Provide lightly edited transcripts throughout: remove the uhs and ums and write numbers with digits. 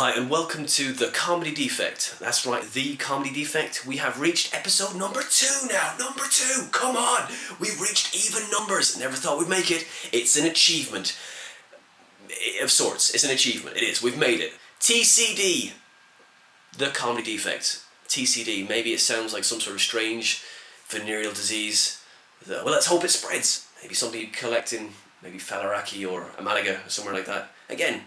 Hi and welcome to The Comedy Defect. That's right, The Comedy Defect. We have reached episode number 2 now. Number 2! Come on! We've reached even numbers. Never thought we'd make it. It's an achievement. Of sorts. It's an achievement. It is. We've made it. TCD. The Comedy Defect. TCD. Maybe it sounds like some sort of strange venereal disease. Well, let's hope it spreads. Maybe somebody collecting maybe Falaraki or Amalaga or somewhere like that. Again,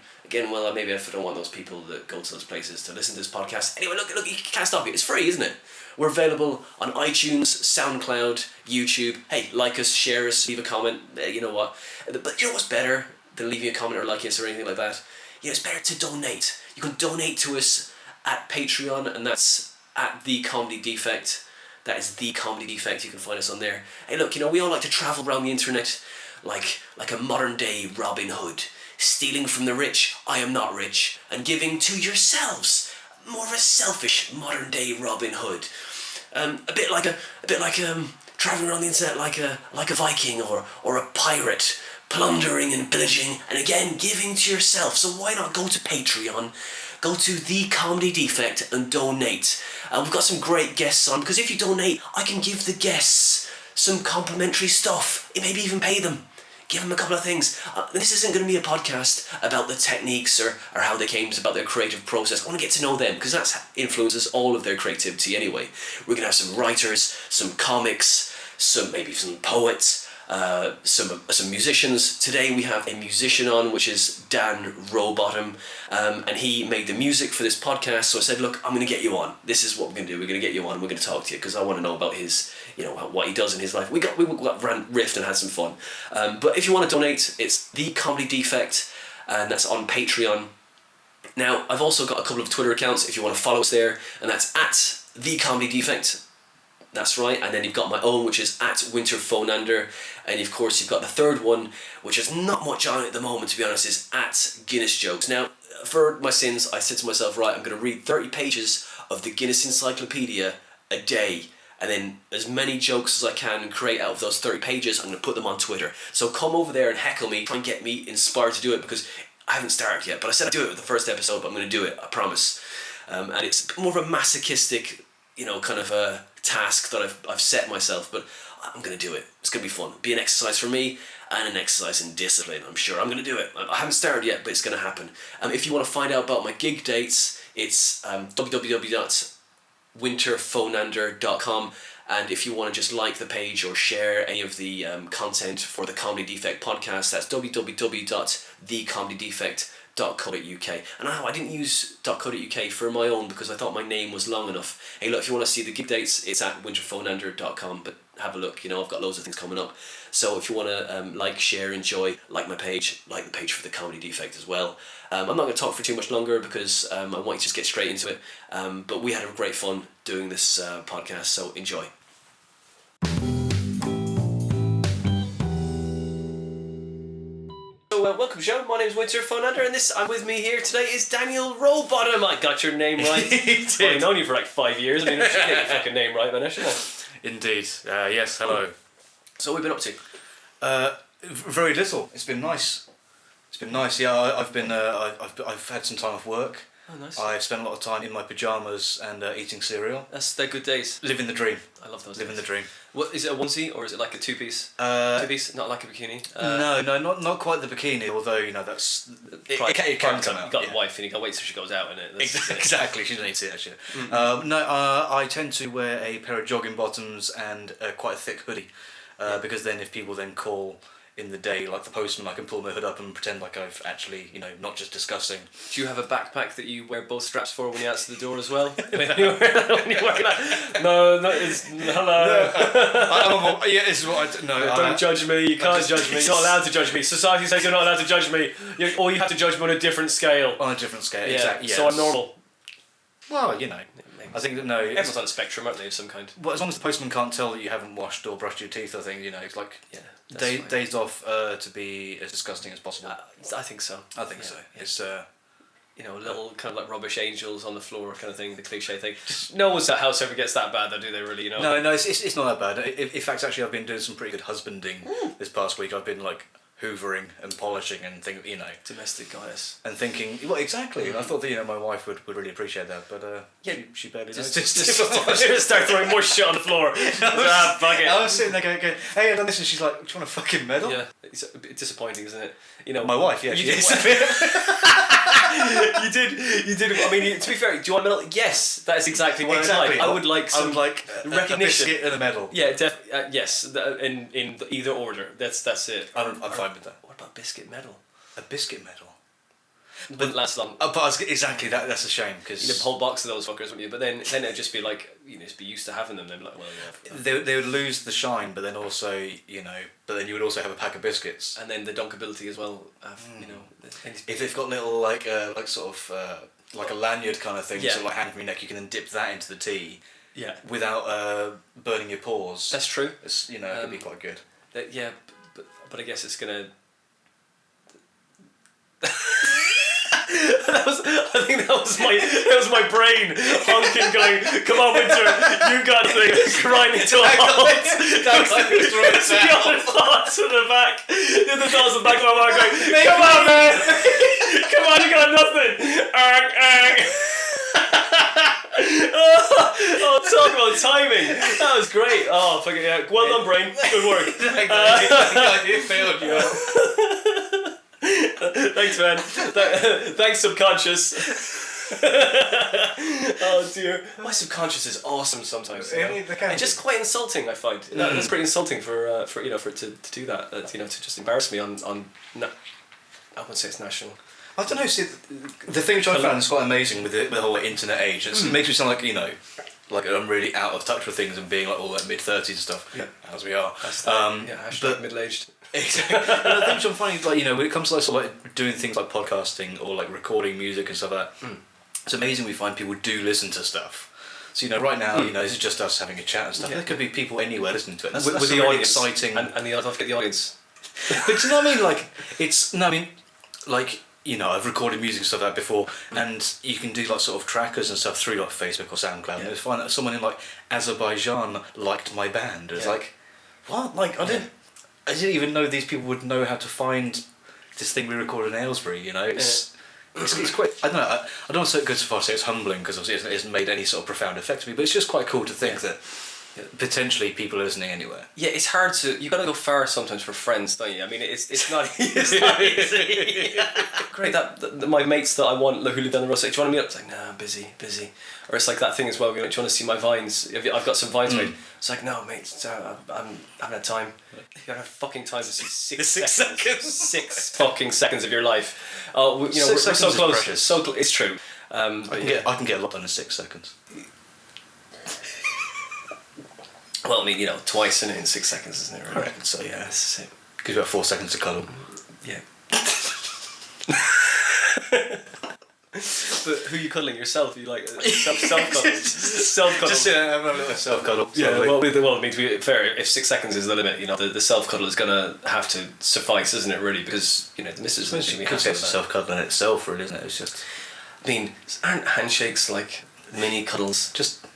well, maybe if I don't want those people that go to those places to listen to this podcast. Anyway, look, you can't stop it. It's free, isn't it? We're available on iTunes, SoundCloud, YouTube. Hey, like us, share us, leave a comment. You know what? But you know what's better than leaving a comment or liking us or anything like that? You know, it's better to donate. You can donate to us at Patreon, and that's at The Comedy Defect. That is The Comedy Defect. You can find us on there. Hey, look, you know, we all like to travel around the internet like a modern-day Robin Hood. Stealing from the rich, I am not rich, and giving to yourselves. More of a selfish modern-day Robin Hood. A bit like traveling around the internet like a Viking or a pirate, plundering and pillaging, and again giving to yourself. So why not go to Patreon? Go to The Comedy Defect and donate. We've got some great guests on, because if you donate, I can give the guests some complimentary stuff. Maybe even pay them. Give them a couple of things. This isn't going to be a podcast about the techniques or how they came about their creative process. I want to get to know them, because that influences all of their creativity anyway. We're going to have some writers, some comics, maybe some poets, some musicians. Today we have a musician on, which is Dan Rowbottom, and he made the music for this podcast. So I said, look, I'm going to get you on. This is what we're going to do. We're going to get you on. We're going to talk to you, because I want to know about his, you know, what he does in his life. We got riffed and had some fun. But if you want to donate, it's The Comedy Defect, and that's on Patreon. Now, I've also got a couple of Twitter accounts if you want to follow us there, and that's at The Comedy Defect. That's right, and then you've got my own, which is at WinterPhonander, and of course you've got the third one, which is not much on at the moment, to be honest, is at Guinness Jokes. Now, for my sins, I said to myself, right, I'm going to read 30 pages of the Guinness Encyclopedia a day, and then as many jokes as I can create out of those 30 pages, I'm going to put them on Twitter. So come over there and heckle me, try and get me inspired to do it, because I haven't started yet, but I said I'd do it with the first episode, but I'm going to do it, I promise. And it's more of a masochistic, you know, kind of a task that I've set myself, but I'm going to do it. It's going to be fun. It'll be an exercise for me and an exercise in discipline, I'm sure. I'm going to do it. I haven't started yet, but it's going to happen. If you want to find out about my gig dates, it's www.winterphonander.com, and if you want to just like the page or share any of the content for the Comedy Defect podcast, that's www.thecomedydefect.co.uk. And I didn't use .co.uk for my own because I thought my name was long enough. Hey look, if you want to see the gig dates, it's at winterphonander.com, but have a look, you know, I've got loads of things coming up. So if you want to like, share, enjoy, like my page, like the page for the Comedy Defect as well. I'm not going to talk for too much longer because I want you to just get straight into it. But we had a great fun doing this podcast, so enjoy. So welcome, show. My name is WinterPhonander, and I'm with me here today is Daniel Rowbottom. I got your name right. Well, I've known you for like 5 years. I mean, I should get your fucking name right then, shouldn't I? Indeed. Yes. Hello. So what have we been up to? Very little. It's been nice. Yeah, I've had some time off work. Oh, nice. I've spent a lot of time in my pyjamas and eating cereal. They're good days. Living the dream. I love those. Living the dream. What is it, a onesie or is it like a two-piece? Two-piece, not like a bikini. No, not quite the bikini. Although you know that's it can come out. You've got a wife and you got to wait till she goes out, innit? Exactly. She doesn't need to see that shit. I tend to wear a pair of jogging bottoms and quite a thick hoodie, because then if people then call in the day, like the postman, I can pull my hood up and pretend like I've actually, you know, not just discussing. Do you have a backpack that you wear both straps for when you answer the door as well? When you wear that? No, it's hello. This is what I no. Don't judge me. You can't judge me. You're not allowed to judge me. Society says you're not allowed to judge me. Or you have to judge me on a different scale. On a different scale, yeah. Exactly. Yes. So I'm normal. Well, you know. I think that everyone's on a spectrum, aren't they, of some kind? Well, as long as the postman can't tell that you haven't washed or brushed your teeth, I think, you know, it's like days off to be as disgusting as possible. I think so. I think so. Yeah. It's you know, little kind of like rubbish angels on the floor kind of thing, the cliche thing. No one's house ever gets that bad, though, do they? Really, you know? No, it's not that bad. In fact, actually, I've been doing some pretty good husbanding this past week. I've been like hoovering and polishing and Domestic goddess. and thinking, well, exactly. And I thought that my wife would really appreciate that, but she barely Just noticed. start throwing more shit on the floor. Fuck it. I was sitting there going, hey, I've done this, and she's like, do you want a fucking medal? Yeah, it's a bit disappointing, isn't it? My wife, yeah, she is. You did. I mean, to be fair, do you want a medal? Yes, that is exactly what I'd like. I would like some recognition. A biscuit and a medal. Yeah, yes, in either order. That's it. I'm fine with that. What about biscuit medal? A biscuit medal. Wouldn't last long. Exactly, that's a shame, because You'd have a whole box of those fuckers, wouldn't you? But then it'd just be like, just be used to having them. They'd be like, well, yeah. they would lose the shine, but then also, but then you would also have a pack of biscuits. And then the dunkability as well. If they've got little like a lanyard kind of thing, so like hand from your neck, you can then dip that into the tea. Yeah. Without burning your pores. That's true. It's, it could be quite good. But I guess it's gonna. I think that was my brain honking, going, "Come on, Winter, you got things." Grinding to a halt. That's the other thoughts in the back. The other thoughts in the back of my mind going, "Come on, man, come on, you got nothing." Oh, talk about timing. That was great. Oh, fucking yeah. Well done, brain. Good work. You failed, you. Thanks, man. Thanks, subconscious. Oh dear, my subconscious is awesome sometimes. And just quite insulting, I find. That's pretty insulting for it to do that. To just embarrass me on. No, I wouldn't say it's national. I don't know. See, the thing which I found is quite amazing with the whole internet age. It makes me sound like like I'm really out of touch with things and being like all like mid-30s and stuff. Yeah, as we are. Hashtag middle-aged. Exactly. But the thing which I'm finding, when it comes to like doing things like podcasting or like recording music and stuff like that, it's amazing we find people do listen to stuff. So right now, this is just us having a chat and stuff. Yeah. There could be people anywhere listening to it. That's with the really audience, exciting. And I'll get the audience. But do you know what I mean? Like I've recorded music and stuff like that before, and you can do like sort of trackers and stuff through like Facebook or SoundCloud. And it's fine that someone in like Azerbaijan liked my band. It's like, what? Like I didn't even know these people would know how to find this thing we recorded in Aylesbury. It's quite. I don't know. I don't want to go so far as to say it's humbling, because obviously it hasn't made any sort of profound effect on me. But it's just quite cool to think that. Potentially people are listening anywhere. Yeah, it's hard to. You gotta go far sometimes for friends, don't you? I mean, it's not. It's not easy. Great that my mates that I want who live down the road say, "Do you want to meet up?" It's like, "Nah, I'm busy." Or it's like that thing as well. Do you want to see my vines? I've got some vines made. It's like, no, mate, I haven't had time. You gotta have fucking time to see 6 seconds. 6 fucking seconds of your life. Oh, we're so close. Precious. It's true. I can get a lot done in 6 seconds. Well, I mean, twice in 6 seconds, isn't it? Right? So yeah, that's it. Gives you about 4 seconds to cuddle. Yeah. But who are you cuddling? Yourself? You like self-cuddle? Self-cuddle. Just have a little self-cuddle. Yeah. Well, I mean, to be fair, if 6 seconds is the limit, the self-cuddle is gonna have to suffice, isn't it? Really, because the missus is gonna be happy with that. Self-cuddle in itself, really, isn't it? It's just. I mean, aren't handshakes like mini cuddles? Just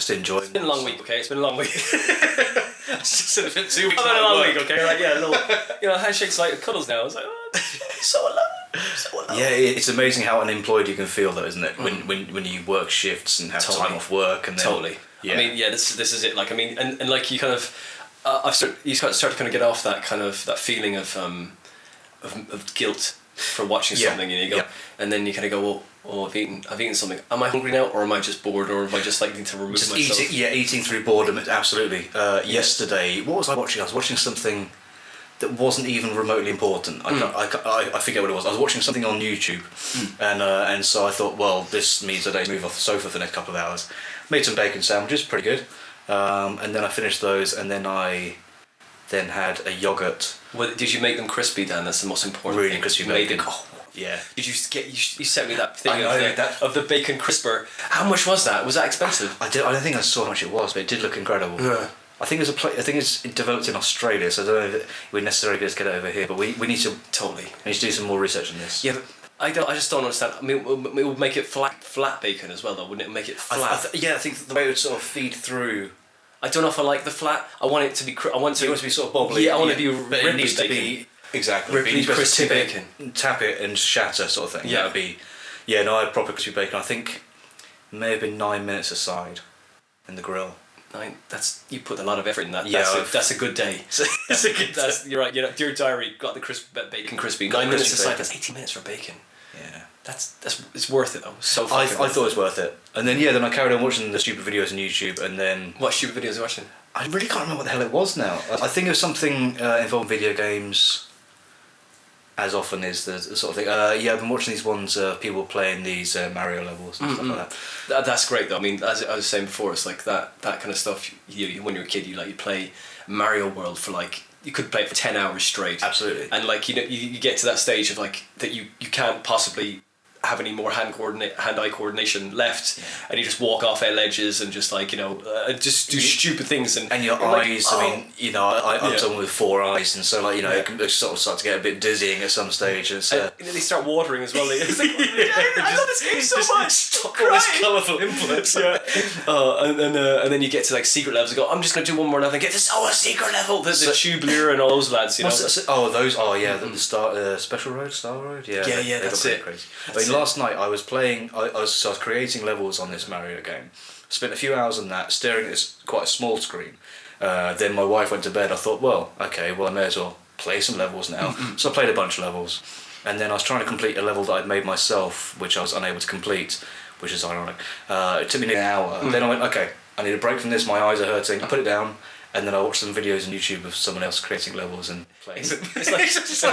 enjoy. It's been a long week, okay? It's been a long week. It's just been 2 weeks. I've had a long week, okay? Like, yeah, little handshakes like cuddles now. I was like, oh, so alone. Yeah, it's amazing how unemployed you can feel, though, isn't it? When you work shifts and have time off work and then. Totally. Yeah. I mean, this is it. Like, I mean, and like you kind of, you start to kind of get off that kind of that feeling of guilt for watching something, and you go, and then you kind of go, well. Oh, I've eaten something. Am I hungry now, or am I just bored, or am I just need to remove myself? Eating through boredom, absolutely. Yesterday, what was I watching? I was watching something that wasn't even remotely important. I forget what it was. I was watching something on YouTube, and so I thought, well, this means I don't move off the sofa for the next couple of hours. Made some bacon sandwiches, pretty good, and then I finished those, and then I had a yogurt. Well, did you make them crispy, Dan? That's the most important thing. Really crispy bacon. Yeah. Did you sent me that thing of the bacon crisper? How much was that? Was that expensive? I don't think I saw how much it was, but it did look incredible. Yeah. I think it's developed in Australia, so I don't know if we necessarily be able to get it over here. But we need to do some more research on this. Yeah, but I just don't understand. I mean, it would make it flat bacon as well, though, wouldn't it? Make it flat. I think the way it would sort of feed through. I don't know if I like the flat. I want it to be. I want it to be sort of bobbly. Yeah, I want it to be. But it needs to be. Exactly. Ripley crispy bacon. Tap it and shatter sort of thing. Yeah. That would be... Yeah, no, I had proper crispy bacon. I think it may have been 9 minutes aside in the grill. You put a lot of effort in that. Yeah, that's a good day. That's a good day. You're right. Dear diary, got the bacon crispy. 9 minutes aside. That's 18 minutes for bacon. Yeah. It's worth it though. So I thought it was worth it. And then then I carried on watching the stupid videos on YouTube, and then... What stupid videos are you watching? I really can't remember what the hell it was now. I think it was something involving video games, as often is the sort of thing. I've been watching these ones, people playing these Mario levels and stuff like that. That's great though. I mean, as I was saying before, it's like that kind of stuff. When you're a kid, you play Mario World for you could play it for 10 hours straight. Absolutely. And you get to that stage of that you can't possibly have any more hand-eye coordination left, and you just walk off ledges and just just do stupid things and your eyes. I mean, I'm someone with 4 eyes, and so it can sort of start to get a bit dizzying at some stage. And they start watering as well. It's like, I love this game so much. Stop all this colourful inputs. And then you get to secret levels and go, I'm just going to do one more level and get this. A secret level. The Tubular and all those lads. The Special Road, Star Road. Yeah, that's it. Crazy. Last night I was playing. I was creating levels on this Mario game. Spent a few hours on that, staring at this quite a small screen. Then my wife went to bed. I thought, I may as well play some levels now. So I played a bunch of levels, and then I was trying to complete a level that I'd made myself, which I was unable to complete, which is ironic. It took me nearly an hour. Then I went, okay, I need a break from this. My eyes are hurting. I put it down. And then I watched some videos on YouTube of someone else creating levels and playing. It's like,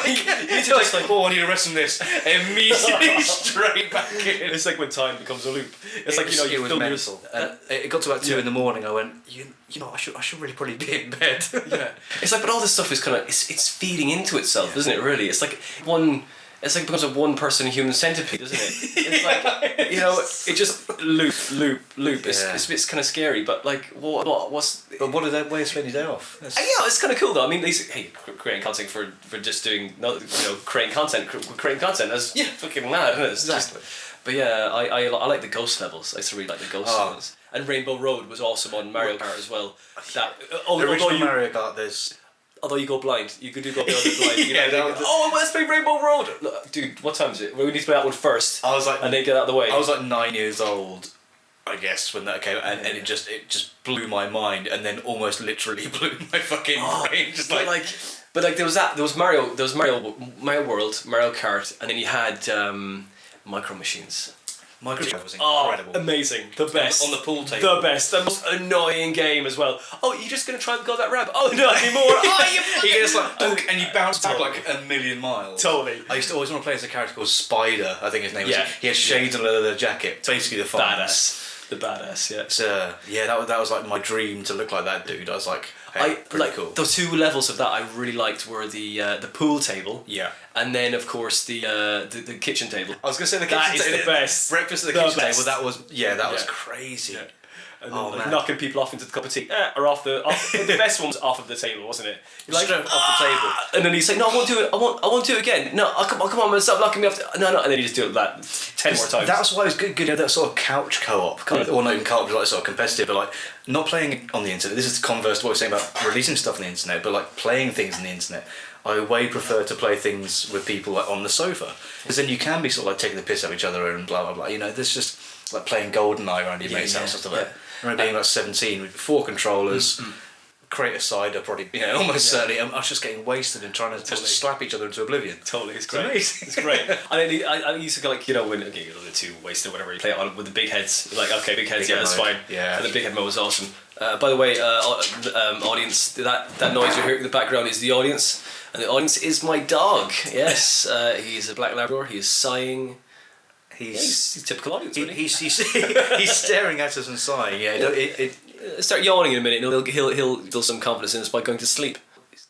I need to rest from this. Immediately straight back in. It's like when time becomes a loop. It's it was mental. And it got to about 2 in the morning. I went, I should really probably be in bed. Yeah. It's like, but all this stuff is it's feeding into itself, isn't it? Really, it's like it becomes a one-person human centipede, isn't it? It's like, it just loop. It's kind of scary, but what's... But what a way to spend your day off. It's kind of cool though. I mean, creating content for just doing, creating content. That's fucking mad, isn't it? Exactly. But yeah, I like the ghost levels. I used to really like the ghost levels. And Rainbow Road was awesome on Mario Kart as well. The original Mario Kart, there's... Although you go blind, you could do go blind. Let's play Rainbow Road. Look, dude, what time is it? We need to play that one first. I was like, and then get out of the way. I was like 9 years old, I guess, when that came out, and it just blew my mind, and then almost literally blew my fucking brain. But there was Mario World, Mario Kart, and then you had Micro Machines. Micro was incredible. Amazing. The best. On the pool table. The best. The most annoying game as well. Oh, you're just going to try and go that ramp? Oh, not anymore. You just and you bounce back like a million miles. Totally. I used to always want to play as a character called Spider, I think his name was. He had shades and a leather jacket. Basically the badass. The badass, yeah. So, that was like my dream to look like that dude. I was like, pretty cool. The 2 levels of that I really liked were the pool table. Yeah. And then of course the kitchen table. I was gonna say the kitchen table. That is the best. Breakfast at the kitchen table. That was crazy. Yeah. And then, knocking people off into the cup of tea, or off the best one's off of the table, wasn't it? You're like, straight off the table. And then he's like, no, I won't do it. I won't do it again. No, come on, man, stop knocking me off. No, and then you just do it that 10 more times. That's why it was good. That sort of couch co-op, or not even co-op, but sort of competitive, but not playing on the internet. This is the converse to what we're saying about releasing stuff on the internet, but playing things on the internet. I way prefer to play things with people on the sofa, because then you can be sort of taking the piss out of each other and blah blah blah. There's just playing GoldenEye around your mate's house and stuff like that. I remember being about 17 with 4 controllers, create a cider, probably, almost certainly. I was just getting wasted and trying to just slap each other into oblivion. Totally, it's great. It's great. I used to go when you're the 2 wasted, whatever, you play it on with the big heads. You're like, okay, big heads, that's fine. Yeah. And the big head mode was awesome. By the way, audience, that noise you're hearing in the background is the audience, and the audience is my dog. Yes, he's a black Labrador. He is sighing. He's typical audience. He's staring at us and sighing. Yeah, start yawning in a minute. He'll build some confidence in us by going to sleep.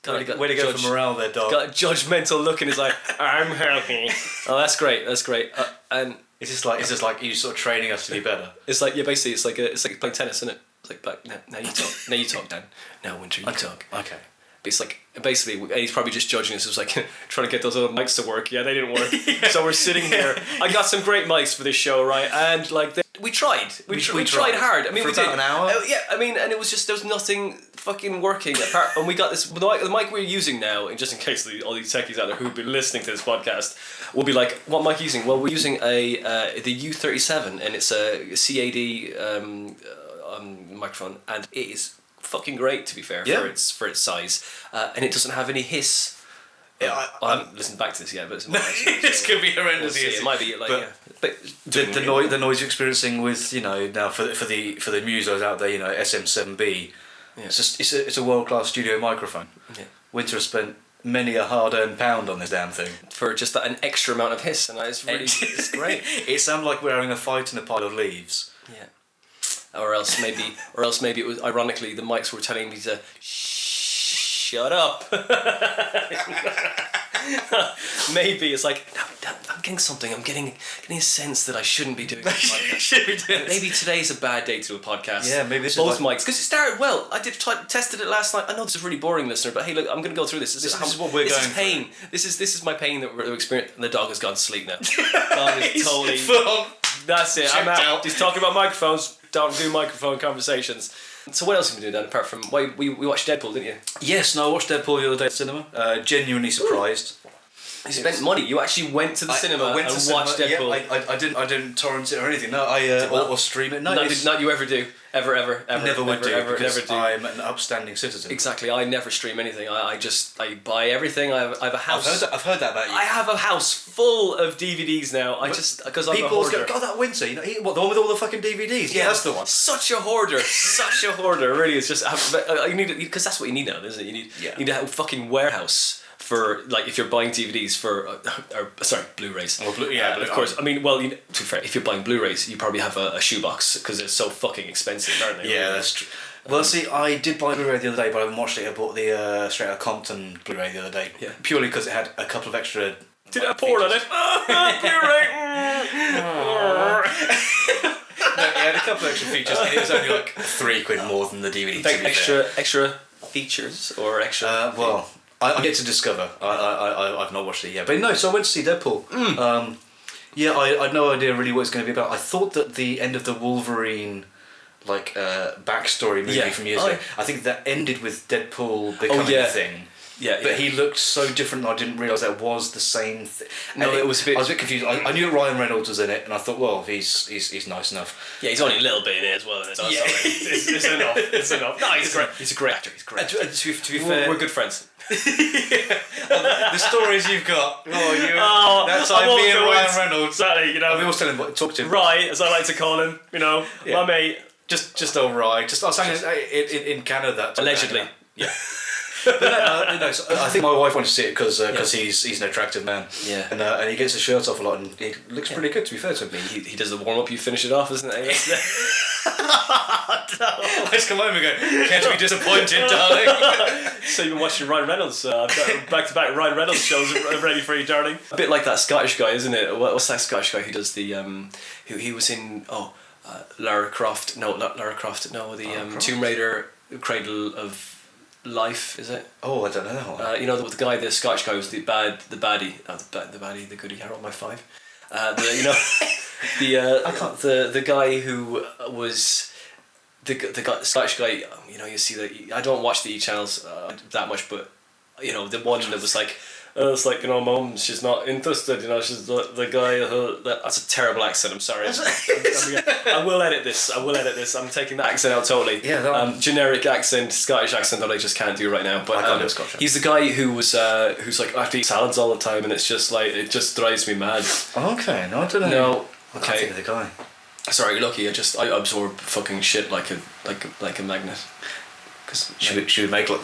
Way to go for morale there, dog. Got a judgmental look in his eye. I'm happy. Oh, that's great. And it's just like you sort of training us to be better. It's like basically it's like playing tennis, isn't it? It's like now you talk. Now you talk, Dan. Now Winter, you talk. Okay. But it's like basically he's probably just judging us. It was like trying to get those other mics to work. Yeah, they didn't work. So we're sitting here. I got some great mics for this show, right? And we tried. We tried hard. I mean, for we about did an hour. Yeah, I mean, and it was just there was nothing fucking working. Apart, and we got this the mic we're using now, and just in case all these techies out there who've been listening to this podcast will be like, "What mic are you using?" Well, we're using the U37, and it's a CAD microphone, and it is fucking great, to be fair, for its size, and it doesn't have any hiss. Yeah, I haven't listened back to this yet, but this could be horrendous. We'll it might be like, but the noise you're experiencing with now for the musos out there, SM7B. Yeah. It's a world class studio microphone. Yeah. Winter has spent many a hard-earned £1 on this damn thing for just an extra amount of hiss, and it's great. It sounded like we're having a fight in a pile of leaves. Yeah. Or else maybe it was ironically the mics were telling me to shut up. Maybe it's like, no, I'm getting something. I'm getting a sense that I shouldn't be doing this podcast. Maybe today's a bad day to do a podcast. Yeah, maybe this both mics, because it started well. I tested it last night. I know this is really boring, listener, but hey, look, I'm going to go through this. This is what we're going through. Pain. This is my pain that we're experiencing. And the dog has gone to sleep now. Dog is totally. That's it. I'm out. He's talking about microphones. Don't do microphone conversations. So what else have we been doing, Dan, apart from... we watched Deadpool, didn't you? Yes, no, I watched Deadpool the other day at the cinema. Genuinely surprised. You spent money. You actually went to the cinema and watched Deadpool. Yeah, I didn't torrent it or anything. No, or stream it. No, not you ever do. Ever. Never would do. Never do. I'm an upstanding citizen. Exactly. I never stream anything. I buy everything. I have a house. I've heard that about you. I have a house full of DVDs now. Because I'm a hoarder. God, that Winter. The one with all the fucking DVDs. Yeah, that's the one. Such a hoarder. Such a hoarder. Really, it's just you need it because that's what you need now, isn't it? You need a fucking warehouse. For like if you're buying DVDs for Blu-rays. Of course. I mean, well, to be fair, if you're buying Blu-rays, you probably have a shoebox because they're so fucking expensive, aren't they? Yeah, that's true. Well, see, I did buy Blu-ray the other day, but I haven't watched it. I bought the Straight Outta Compton Blu-ray the other day, purely because it had a couple of extra. Did it have porn on it? Blu-ray. No, it had a couple of extra features, and it was only like £3 more than the DVD. Extra features or extra. Well. I get to discover. I've not watched it yet, but no. So I went to see Deadpool. I had no idea really what it's going to be about. I thought that the end of the Wolverine, backstory movie from years ago. I think that ended with Deadpool becoming a thing. Yeah, but he looked so different. I didn't realise that was the same thing. No, I was a bit confused. I knew Ryan Reynolds was in it, and I thought, well, he's nice enough. Yeah, he's only a little bit in it as well. It's enough. It's enough. No, he's great. He's a great actor. He's great. To be fair, we're good friends. The stories you've got. That time me and Ryan Reynolds. Exactly. We always tell him what to talk to. Right, as I like to call him. My mate. Just all right. I was hanging in Canada. Allegedly. Yeah. But so I think my wife wanted to see it because he's an attractive man. Yeah. And he gets his shirt off a lot and he looks pretty good, to be fair to him. He does the warm up. You finish it off, isn't it? I just come home and go, can't you be disappointed, darling? So you've been watching Ryan Reynolds back-to-back Ryan Reynolds shows ready for you, darling. A bit like that Scottish guy, isn't it? What's that Scottish guy who does the who he was in Lara Croft? No, not Lara Croft. No, the Tomb Raider Cradle of Life, is it? Oh, I don't know. The Scottish guy was the baddie. The baddie, the goody. I rolled my 5. The guy who was the Scottish guy. You see that. I don't watch the E channels that much, but the one that was like. It's like, Mum, she's not interested, she's the guy who... That's a terrible accent, I'm sorry. I will edit this, I'm taking that accent out totally. Yeah, generic accent, Scottish accent that I just can't do right now. But I can't do a Scottish. He's the guy who's like, I have to eat salads all the time, and it's just like, it just drives me mad. Okay, no, I don't know. No, I can't think of the guy. Sorry, lucky, I absorb fucking shit like a magnet. Should we make a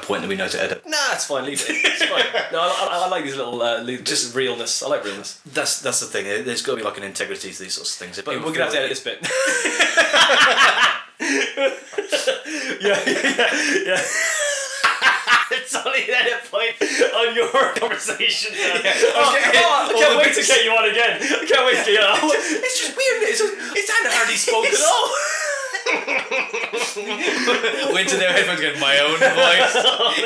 point that we know to edit? Nah, it's fine. Leave it. It's fine. No, I like these little just realness. I like realness. That's the thing. There's got to be an integrity to these sorts of things. But we're gonna have to edit this bit. Yeah. It's only an edit point on your conversation. I can't wait to get you on again. It's just weird. It's kind of hardly spoken at all. Went to their headphones going, my own voice.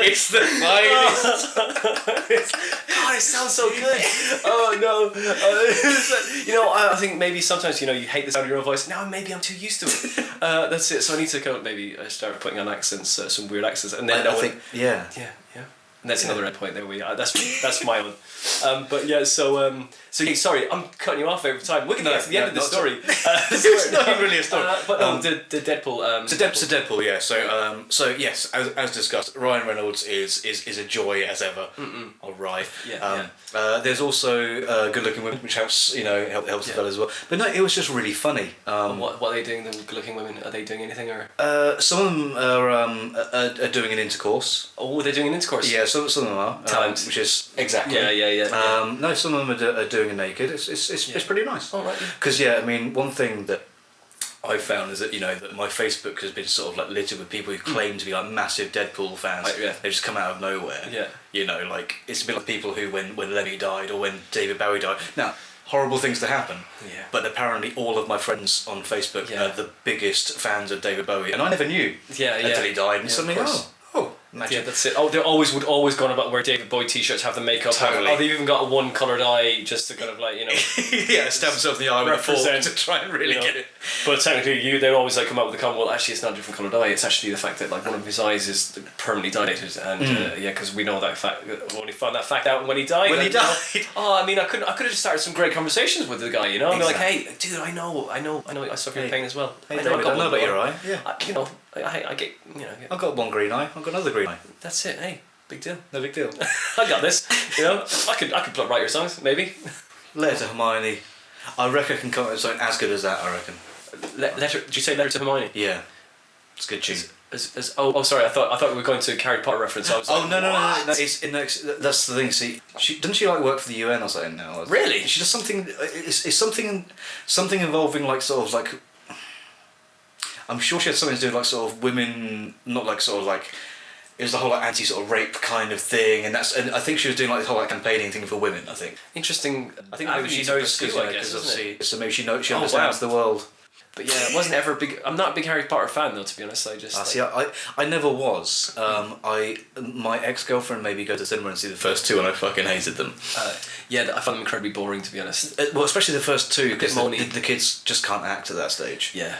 It's the finest. God, it sounds so good. Oh no. You know, I think maybe sometimes, you know, you hate the sound of your own voice. Now maybe I'm too used to it. That's it. So I need to kind of maybe start putting on accents, some weird accents, and then I think, yeah. And that's another endpoint. There we are. That's my one. But yeah, so yeah, sorry, I'm cutting you off every time. We're going to get to the end of the story. It's not even really a story. But no, the Deadpool. So Deadpool, yeah. So yes, as discussed, Ryan Reynolds is a joy as ever. All right. Yeah. There's also good-looking women, which helps the fella as well. But no, it was just really funny. What are they doing? The good-looking women, are they doing anything or? Some of them are doing an intercourse. Oh, they're doing an intercourse. Yeah, some of them are. Talent. Which is exactly. Yeah. No, some of them are doing it naked. It's pretty nice. All right. Because I mean, one thing that I found is that that my Facebook has been sort of like littered with people who claim to be like massive Deadpool fans. They just come out of nowhere. Yeah. Like it's a bit like people who when Lemmy died or when David Bowie died. Now, horrible things to happen. Yeah. But apparently all of my friends on Facebook are the biggest fans of David Bowie, and I never knew. Until he died, and suddenly magic. Yeah, that's it. Oh, they're always gone about wear David Bowie t-shirts, have the makeup. Totally. Oh, they've even got a one coloured eye just to kind of like stab himself in the eye with a fork to try and really get it. But technically, they always like come up with the comment. Well, actually, it's not a different coloured eye. It's actually the fact that like one of his eyes is permanently dilated, and because we know that fact. We only found that fact out when he died. I mean, I could have just started some great conversations with the guy. You know, exactly. I'd be like, hey, dude, I know, I suffer pain as well. Hey, David, I know about your eye. Yeah. I get, I've got one green eye. I've got another green eye. That's it. Hey, big deal. No big deal. I got this. I could write your songs maybe. Letter to Hermione. I reckon I can come up with something as good as that. I reckon. Letter? Did you say Letter to Hermione? Yeah, it's a good tune. Sorry. I thought we were going to Harry Potter reference. I was like, no. It's that's the thing. See, doesn't she like work for the UN or something now? Really? She does something. It's something involving like sort of like. I'm sure she had something to do with like sort of women, not like sort of like. It was the whole like anti sort of rape kind of thing, and I think she was doing like the whole like campaigning thing for women. I think. Interesting. I think maybe she knows because obviously, so maybe she understands the world. But yeah, I wasn't ever big. I'm not a big Harry Potter fan though, to be honest. I just. See, I never was. My ex-girlfriend made me go to the cinema and see the first two, and I fucking hated them. I found them incredibly boring, to be honest. Well, especially the first two, because the kids just can't act at that stage. Yeah.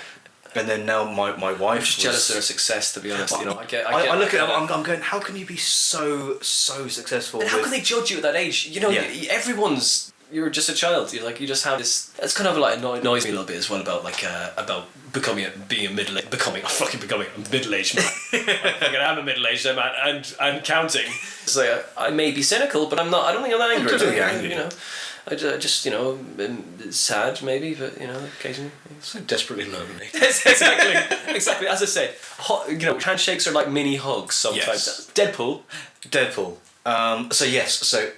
And then now my wife. I'm just jealous of their success, to be honest. I look at them. I'm going. How can you be so successful? And how can they judge you at that age? Everyone's. You're just a child. You just have this. That's kind of like annoys me a little bit as well about becoming a middle-aged man. I'm a middle-aged man and counting. So I may be cynical, but I'm not. I don't think I'm that angry. I just sad maybe, but occasionally. So desperately lonely. exactly. As I said, handshakes are like mini hugs sometimes. Yes. Deadpool. So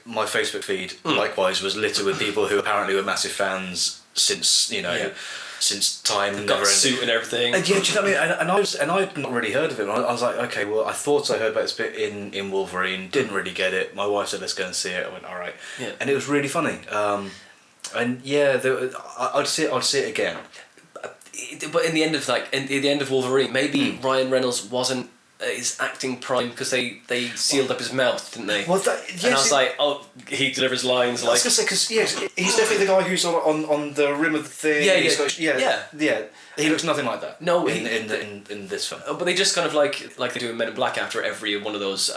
my Facebook feed likewise was littered with people who apparently were massive fans since since time. Got a suit and everything. Do you know what I mean? And I'd not really heard of it. I was like, okay, well, I thought I heard about this bit in Wolverine. Didn't really get it. My wife said, let's go and see it. I went, all right. Yeah. And it was really funny. I'd see it again. But in the end of Wolverine, maybe Ryan Reynolds wasn't his acting prime because they sealed up his mouth, didn't they? Well, and I was like, he delivers lines like. I was gonna say because he's definitely the guy who's on the rim of the thing. Yeah. He looks nothing like that. No, in this film. But they just kind of like they do in Men in Black after every one of those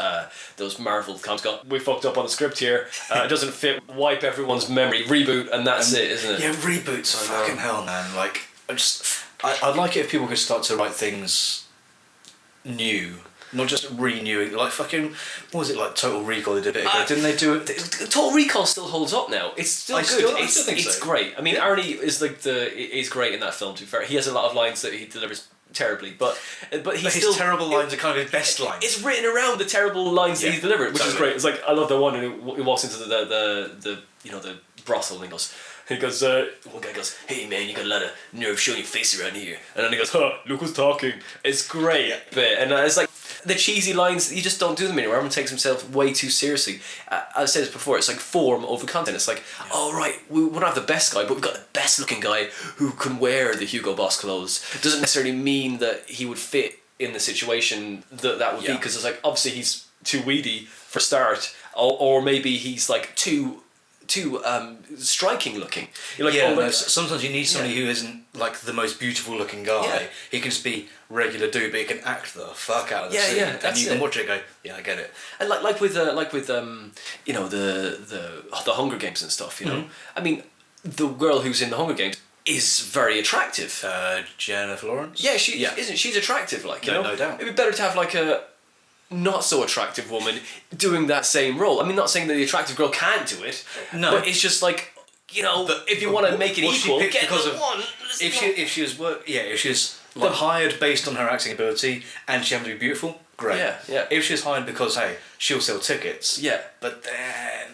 Marvel comics. We fucked up on the script here. It doesn't fit. Wipe everyone's memory. Reboot, and that's it, isn't it? Yeah, reboots. Fucking hell, man. Like, I'd like it if people could start to write things new, not just renewing. Like fucking, what was it like? Total Recall. They did it again, didn't they do it? Total Recall still holds up now. It's still good. I still think it's great. I mean, Arnie is is great in that film. To be fair, he has a lot of lines that he delivers terribly, but his terrible lines are kind of his best lines. It's written around the terrible lines that he delivered, which is great. It's like I love the one and he walks into the brothel and he goes, he goes, one guy goes, hey man, you got a lot of nerve showing your face around here. And then he goes, huh, look who's talking. It's great. But, and it's like, the cheesy lines, you just don't do them anymore. Everyone takes himself way too seriously. I've said this before, it's like form over content. It's like, oh right, we don't have the best guy, but we've got the best looking guy who can wear the Hugo Boss clothes. It doesn't necessarily mean that he would fit in the situation that would be, because it's like, obviously he's too weedy for start, or maybe he's like too striking looking. You're like, sometimes you need somebody who isn't like the most beautiful looking guy. Yeah. He can just be regular dude, but he can act the fuck out of the scene. And you can watch it and go, yeah, I get it. And like with you know, the Hunger Games and stuff, you know. I mean, the girl who's in the Hunger Games is very attractive. Jennifer Lawrence? Yeah, she's attractive, like, you know. No doubt. It'd be better to have like a not so attractive woman doing that same role. I mean, not saying that the attractive girl can't do it. No. But it's just like, you know, if you want to make it equal, get because the of one. If she was like hired based on her acting ability and she happened to be beautiful, great. Yeah. If she's hired because she'll sell tickets. Yeah. But then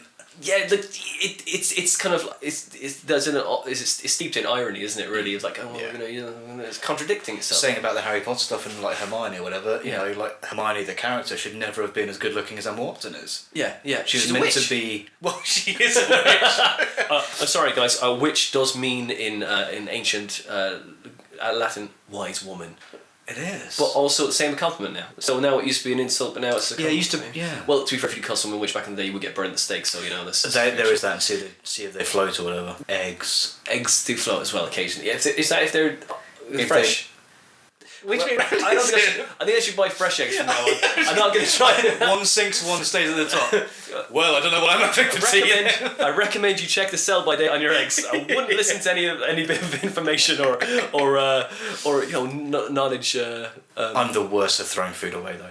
it's kind of it's steeped in irony, isn't it? Really, it's like, oh, well, you know, it's contradicting itself. Saying about the Harry Potter stuff and like Hermione or whatever, you know, like Hermione the character should never have been as good looking as Emma Watson is. Yeah. She's meant to be. Well, she is a witch. I'm sorry, guys. A witch does mean in ancient Latin wise woman. It is. But also the same compliment now. So now it used to be an insult, but now it's a compliment. Yeah, it used to. Yeah. Well, to be fair, if you call someone witch back in the day, you would get burned at the stake. So you know this. There is that. And see if they float or whatever. Eggs do float as well occasionally. Yeah, is that if they're fresh? Which I think I should buy fresh eggs from now on. I'm not going to try it. One sinks, one stays at the top. Well, I don't know what I'm having to see. I recommend you check the sell-by date on your eggs. I wouldn't listen to any bit of information or you know, knowledge. I'm the worst at throwing food away though.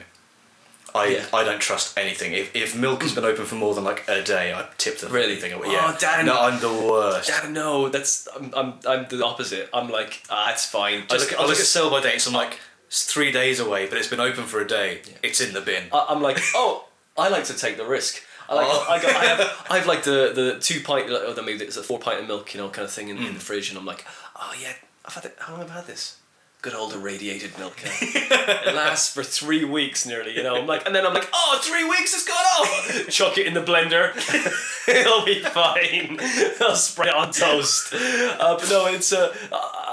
I don't trust anything. If milk has been open for more than like a day, I tip the thing away. Yeah. Oh, Dan. No, I'm the worst. Dan, no, I'm the opposite. I'm like, it's fine. I look at sell by dates. I'm like, it's 3 days away, but it's been open for a day. Yeah. It's in the bin. I'm like, I like to take the risk. I have like the 2 pint, or maybe it's a 4 pint of milk, you know, kind of thing in the fridge, and I'm like, oh yeah, I've had it. How long have I had this? Good old irradiated milk. It lasts for 3 weeks nearly, you know. I'm like, 3 weeks it's gone off. Chuck it in the blender. It'll be fine. I'll spray it on toast. But no, it's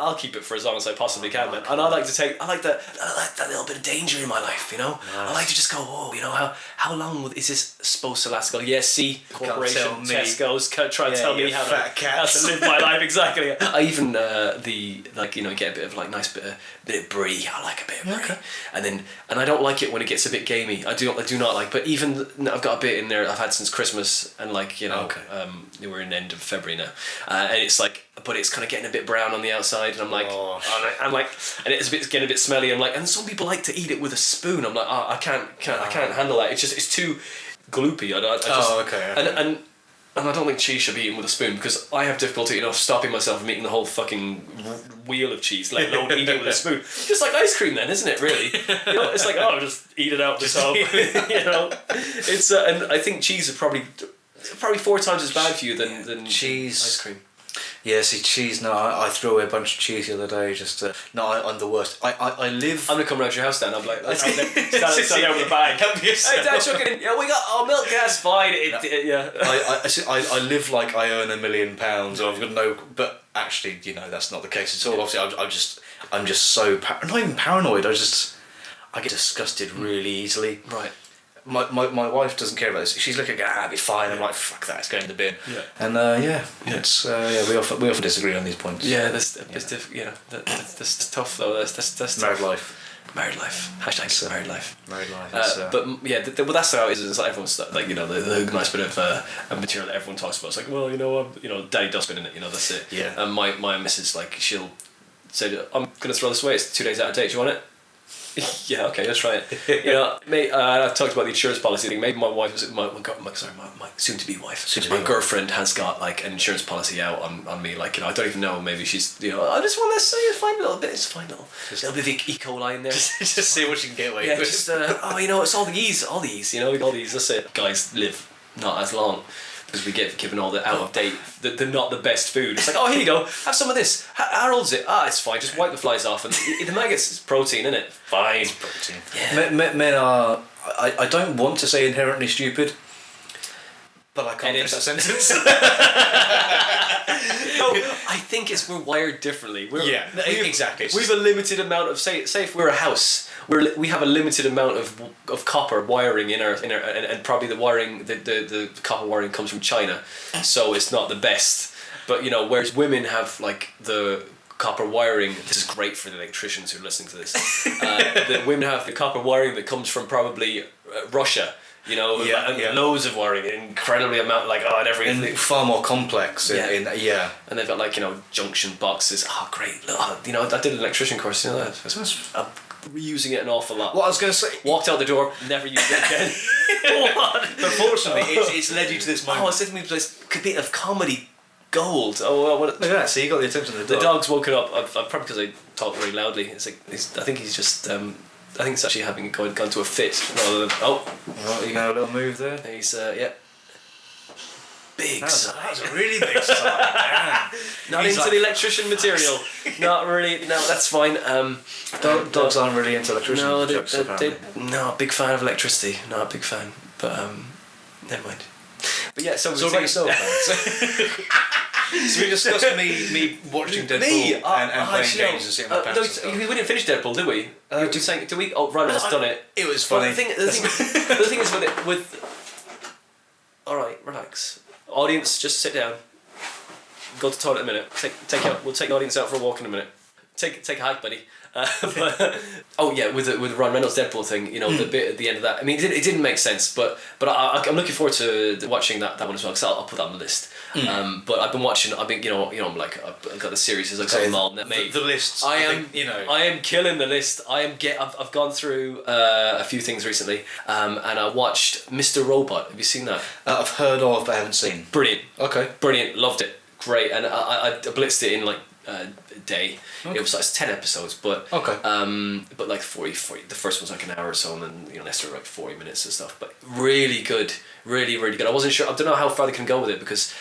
I'll keep it for as long as I possibly can, man. And I like that little bit of danger in my life, you know. Nice. I like to just go, you know, how long is this supposed to last? Go, see, corporation, Tesco's, try to tell me how to live my life exactly. I even get a bit of like nice bit of brie. I like a bit of brie, and I don't like it when it gets a bit gamey. I do not like. But even I've got a bit in there I've had since Christmas, and like, you know, we're in the end of February now, and it's like, but it's kind of getting a bit brown on the outside, and I'm like, and it's getting a bit smelly. I'm like, and some people like to eat it with a spoon. I'm like, I can't handle that. It's too gloopy. And I don't think cheese should be eaten with a spoon, because I have difficulty, you know, stopping myself from eating the whole fucking wheel of cheese, let alone eating it with a spoon. Just like ice cream then, isn't it, really? You know, it's like, just eat it out the top. You know? It's and I think cheese is probably 4 times as bad for you than cheese. Ice cream. Yeah, see, cheese, no, I threw away a bunch of cheese the other day, I'm the worst. I live... I'm going to come round to your house, Dan. I'm like, stand there with a bag. Hey, Dad, chuck it in. Yeah, we got milk, that's fine. I live like I earn £1 million, or I've got no... But actually, you know, that's not the case at all. Obviously, I'm just so... not even paranoid, I get disgusted really easily. Right. My wife doesn't care about this. She's looking at it'll be fine. I'm like, fuck that, it's going in the bin. Yeah. And it's we often disagree on these points. Yeah, that's tough though. That's married tough. life. Married life. Hashtag married life. Married life. But yeah, that's how it is. It's like everyone's like, you know, the nice bit of material that everyone talks about. It's like, well, you know, Daddy Dustbin in it. You know, that's it. Yeah. And my missus, like, she'll say, I'm gonna throw this away. It's 2 days out of date. Do you want it? Yeah, okay, let's try it. You know, I've talked about the insurance policy thing. Maybe my wife was my soon-to-be wife. My girlfriend has got like an insurance policy out on me. Like, you know, I don't even know. Maybe she's, you know, I just want to say a fine little bit. It's a fine little bit of E. coli in there. Just see what you can get away with. You know, it's all the E's. You know, all these. That's it. Guys live not as long. because we get given all the out of date, the not the best food. It's like, oh, here you go, have some of this. How old's it? It's fine. Just wipe the flies off, and the maggots protein in it. Fine. It's protein. Yeah. Men are. I don't want to say inherently stupid, but I can't finish that sentence. No, I think we're wired differently. Exactly. We've a limited amount of say if we're a house, we have a limited amount of copper wiring in our and probably the wiring the copper wiring comes from China, so it's not the best. But whereas women have like the copper wiring. This is great for the electricians who are listening to this. The women have the copper wiring that comes from probably Russia. Loads of wiring, incredibly amount, and everything. And far more complex. And they've got junction boxes. Oh, great! I did an electrician course. I'm reusing it an awful lot. What I was going to say. Walked out the door, never used it again. But fortunately, it's led you to this moment. Oh, it's me this could be of comedy gold. Oh, look at that! So you got the attention of the dog. The dog's woken up. Probably because I talk very loudly. It's like I think he's just. I think it's actually having gone to a fit rather than you got a little move there. He's big. That was a really big sigh. Not He's into the electrician material. Not really. No, that's fine. Dogs aren't really into electrician. No, no, big fan of electricity. Not a big fan, but never mind. But yeah, so about yourself. So we discussed me watching Deadpool and playing games and sitting on my pants. We didn't finish Deadpool, did we? Do we? Oh, Ryan has done it. It was funny. The thing is with all right, relax. Audience, just sit down. Go to the toilet a minute. We'll take the audience out for a walk in a minute. Take a hike, buddy. With the Ryan Reynolds Deadpool thing, the bit at the end of that. I mean, it didn't make sense, but I'm looking forward to watching that one as well because I'll put that on the list. But I've been watching. I've been, I've got the series. I've got them all made. The lists. I am killing the list. I've gone through a few things recently, and I watched Mr. Robot. Have you seen that? I've heard of, but I haven't seen. Brilliant. Okay. Brilliant. Loved it. Great. And I blitzed it in a day. Okay. It's 10 episodes, but but 40 the first one's an hour or so, and then Leicester 40 minutes and stuff. But really good, really good. I wasn't sure. I don't know how far they can go with it because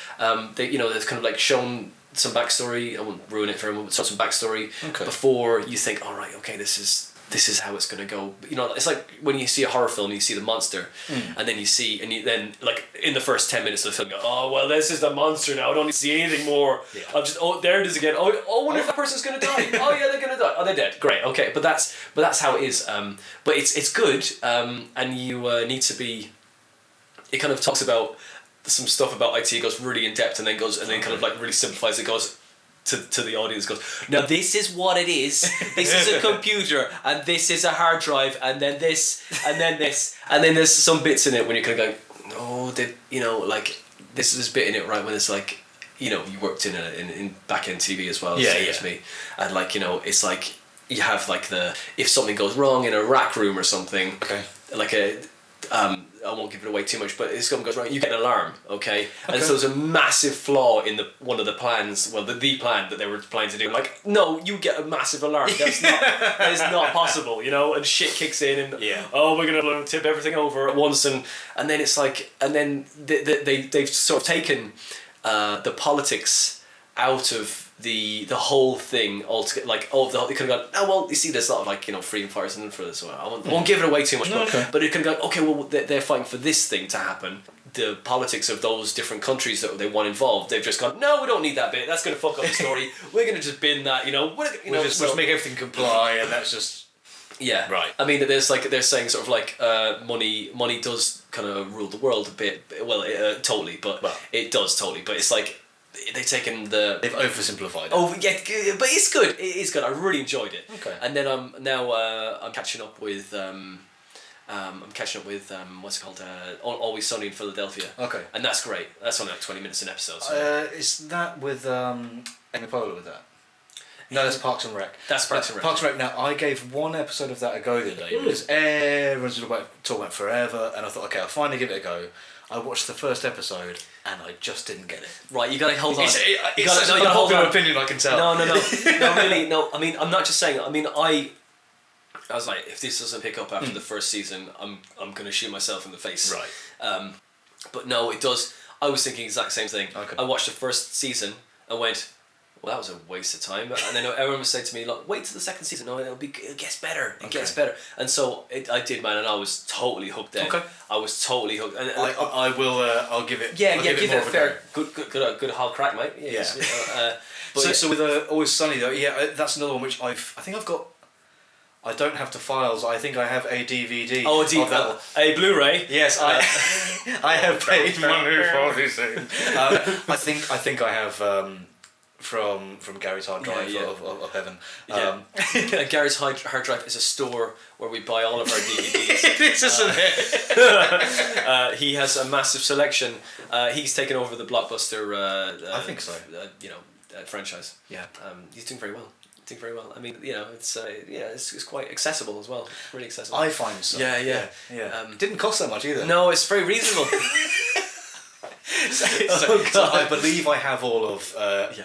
they've kind of shown some backstory. I won't ruin it for everyone, but some backstory before you think, all right, okay, this is how it's going to go. It's like when you see a horror film and you see the monster, and then then in the first 10 minutes of the film, you go, oh well, this is the monster now. I don't need to see anything more. Yeah. I'm just there it is again. I wonder if that person's going to die. Oh yeah, they're going to die. Oh, they're dead. Great. Okay, but that's how it is. But it's good. And you need to be. It kind of talks about some stuff about IT. It goes really in depth, and then kind of really simplifies. It goes. To the audience goes, now this is what it is. This is a computer, and this is a hard drive, and then this, and then this, and then there's some bits in it when you're kind of going, this is this bit in it right when it's you worked in back end TV as well. As me, and it's you have if something goes wrong in a rack room or something, I won't give it away too much, but if something goes wrong, you get an alarm, okay? And so there's a massive flaw in one of the plans, the plan that they were planning to do. No, you get a massive alarm. That is not possible, and shit kicks in, and we're gonna tip everything over at once, and then it's and then they've sort of taken the politics out of the whole thing altogether. They could have gone, you see there's a lot of freedom fighters in for this. I won't give it away too much, but it could have gone, okay, well they're fighting for this thing to happen. The politics of those different countries that they want involved, they've just gone, no, we don't need that bit. That's going to fuck up the story. We're going to just bin that. We'll just make everything comply, and that's just right. I mean, they're saying sort of money does kind of rule the world a bit. Well, totally, but it does totally. But it's they've taken they've oversimplified it. Oh yeah, but it's good. It is good. I really enjoyed it. Okay. And then I'm catching up with what's it called? Always Sunny in Philadelphia. Okay. And that's great. That's only 20 minutes an episode. So. Is that with Amy Poehler with that? No, that's Parks and Rec. That's Parks and Rec. Parks and Rec. Now, I gave one episode of that a go the other day because everyone's talking about forever, and I thought, okay, I'll finally give it a go. I watched the first episode and I just didn't get it. Right, you gotta hold on. You gotta hold on. Opinion, I can tell. No, really, no. I mean, I'm not just saying. I mean, I was like, if this doesn't pick up after the first season, I'm gonna shoot myself in the face. Right. But no, it does. I was thinking the exact same thing. Okay. I watched the first season and went, well, that was a waste of time. And then everyone was saying to me, look, wait till the second season. No, it gets better. It gets better. And so I did, man, and I was totally hooked then. Okay. I was totally hooked. And I will. I'll give it. Yeah, I'll give it a fair, go. good hard crack, mate. Yeah. But so with Always Sunny though, that's another one which I think I've got. I don't have the files. I think I have a DVD. Oh, a Blu-ray. Yes, I have paid money for this thing. I think I have from Gary's hard drive of heaven. Gary's hard drive is a store where we buy all of our DVDs. It is, isn't it? He has a massive selection. He's taken over the Blockbuster. I think so. Franchise. Yeah. He's doing very well. I mean, it's quite accessible as well. Really accessible. I find so. Yeah. Didn't cost that much either. No, it's very reasonable. So I believe I have all of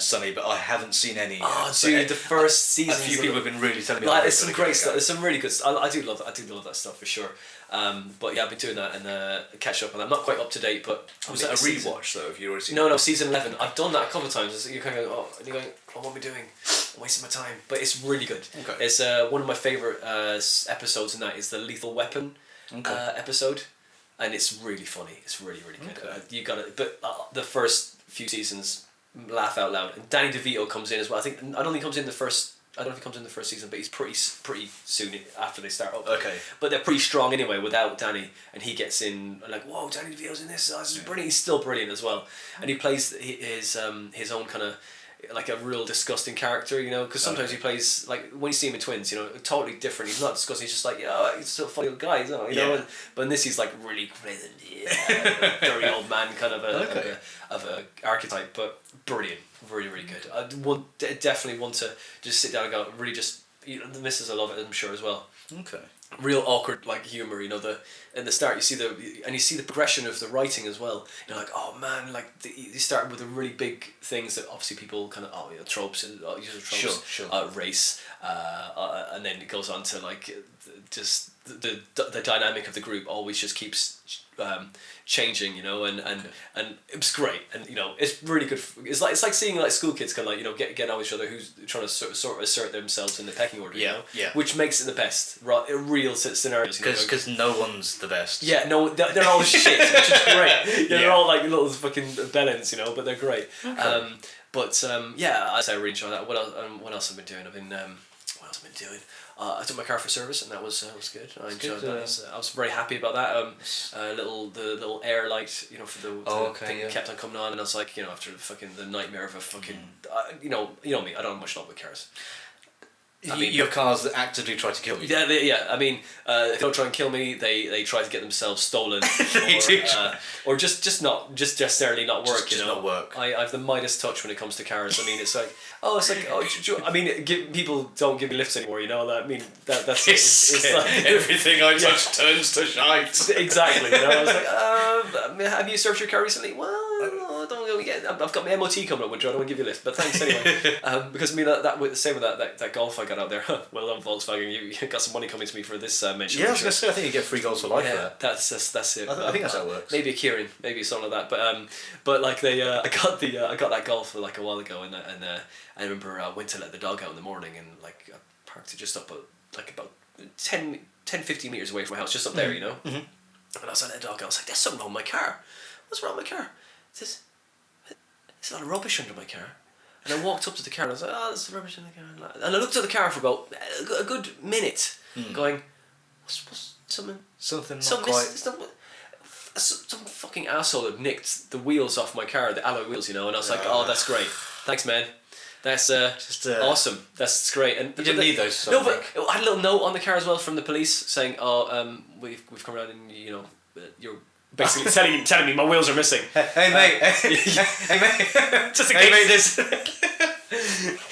Sunny, but I haven't seen any. Oh, dude, the first season. A few people have been really telling me. There's some great stuff. There's some really good stuff. I do love that stuff for sure. But yeah, I've been doing that and catch up on that. I'm not quite up to date, but was that a rewatch though? If you already seen? No, season 11. I've done that a couple of times. You're kind of going, and you're going, what am I doing? I'm wasting my time. But it's really good. Okay. It's one of my favourite episodes in that is the Lethal Weapon episode, and it's really funny. It's really good. Okay. You got it. But the first few seasons, laugh out loud. And Danny DeVito comes in as well. I don't think he comes in the first. I don't know if he comes in the first season, but he's pretty soon after they start up. Okay. But they're pretty strong anyway without Danny, and he gets in like, whoa, Danny DeVito's in this. Oh, this is brilliant. He's still brilliant as well, and he plays his own kind of like a real disgusting character, you know, because sometimes he plays like when you see him in Twins, you know, totally different. He's not disgusting. He's just like, he's still a funny little guy, you know. But in this, he's like really dirty old man kind of a archetype, but brilliant. Really, really good. I definitely want to just sit down and go. Really, just the missus will love it. I'm sure as well. Okay. Real awkward like humor. You know, in the start you see the progression of the writing as well. You're like, oh man, like you start with the really big things that obviously people kind of tropes and usual tropes. Sure. Race, and then it goes on to like just the dynamic of the group always just keeps changing, you know, and it was great, and you know, it's really good. It's like seeing like school kids kind of like, you know, get on each other who's trying to sort of assert themselves in the pecking order, you know, which makes it the best real scenarios. Because no one's the best. Yeah, no, they're all shit, which is great. They're all like little fucking bellends, you know, but they're great. Okay. I say I really enjoy that. What else have I been doing? I took my car for service, and that was good. I enjoyed that. I was very happy about that. The little air light, you know, for the thing kept on coming on, and I was like, you know, after the nightmare of a fucking, you know me, I don't have much love with cars. I mean, your cars that actively try to kill you. Yeah. I mean, they don't try and kill me. They try to get themselves stolen, or just necessarily not work. Just not work. I have the Midas touch when it comes to cars. I mean, it's like I mean, people don't give me lifts anymore. You know that. I mean, that's it's like everything I touch turns to shite. Exactly. You know, I was like, have you serviced your car recently? Well, I don't know yet. I've got my MOT coming up winter. I don't want to give you a lift, but thanks anyway. Because I mean that same with that Golf I got out there. Well done, Volkswagen. You got some money coming to me for this mention. Yeah, I was going to say, I think you get free goals for life for that. That's it. I think that's how it works. Maybe a Kieran, maybe something like that. But like I got that Golf like a while ago, and I remember I went to let the dog out in the morning, and like I parked it just up like about 10-15 meters away from my house, just up there, you know. Mm-hmm. And I was letting the dog out. I was like, "There's something wrong with my car. What's wrong with my car?" There's a lot of rubbish under my car. And I walked up to the car and I was like, oh, there's rubbish in the car. And I looked at the car for about a good minute, going, what's something not quite. Some fucking asshole had nicked the wheels off my car, the alloy wheels, you know, and I was like, oh, that's great. Thanks, man. That's awesome. That's great. And you didn't need those. No, but I had a little note on the car as well from the police saying, we've come around and, you know, you're basically telling me my wheels are missing. Hey mate, hey mate, just in case. Hey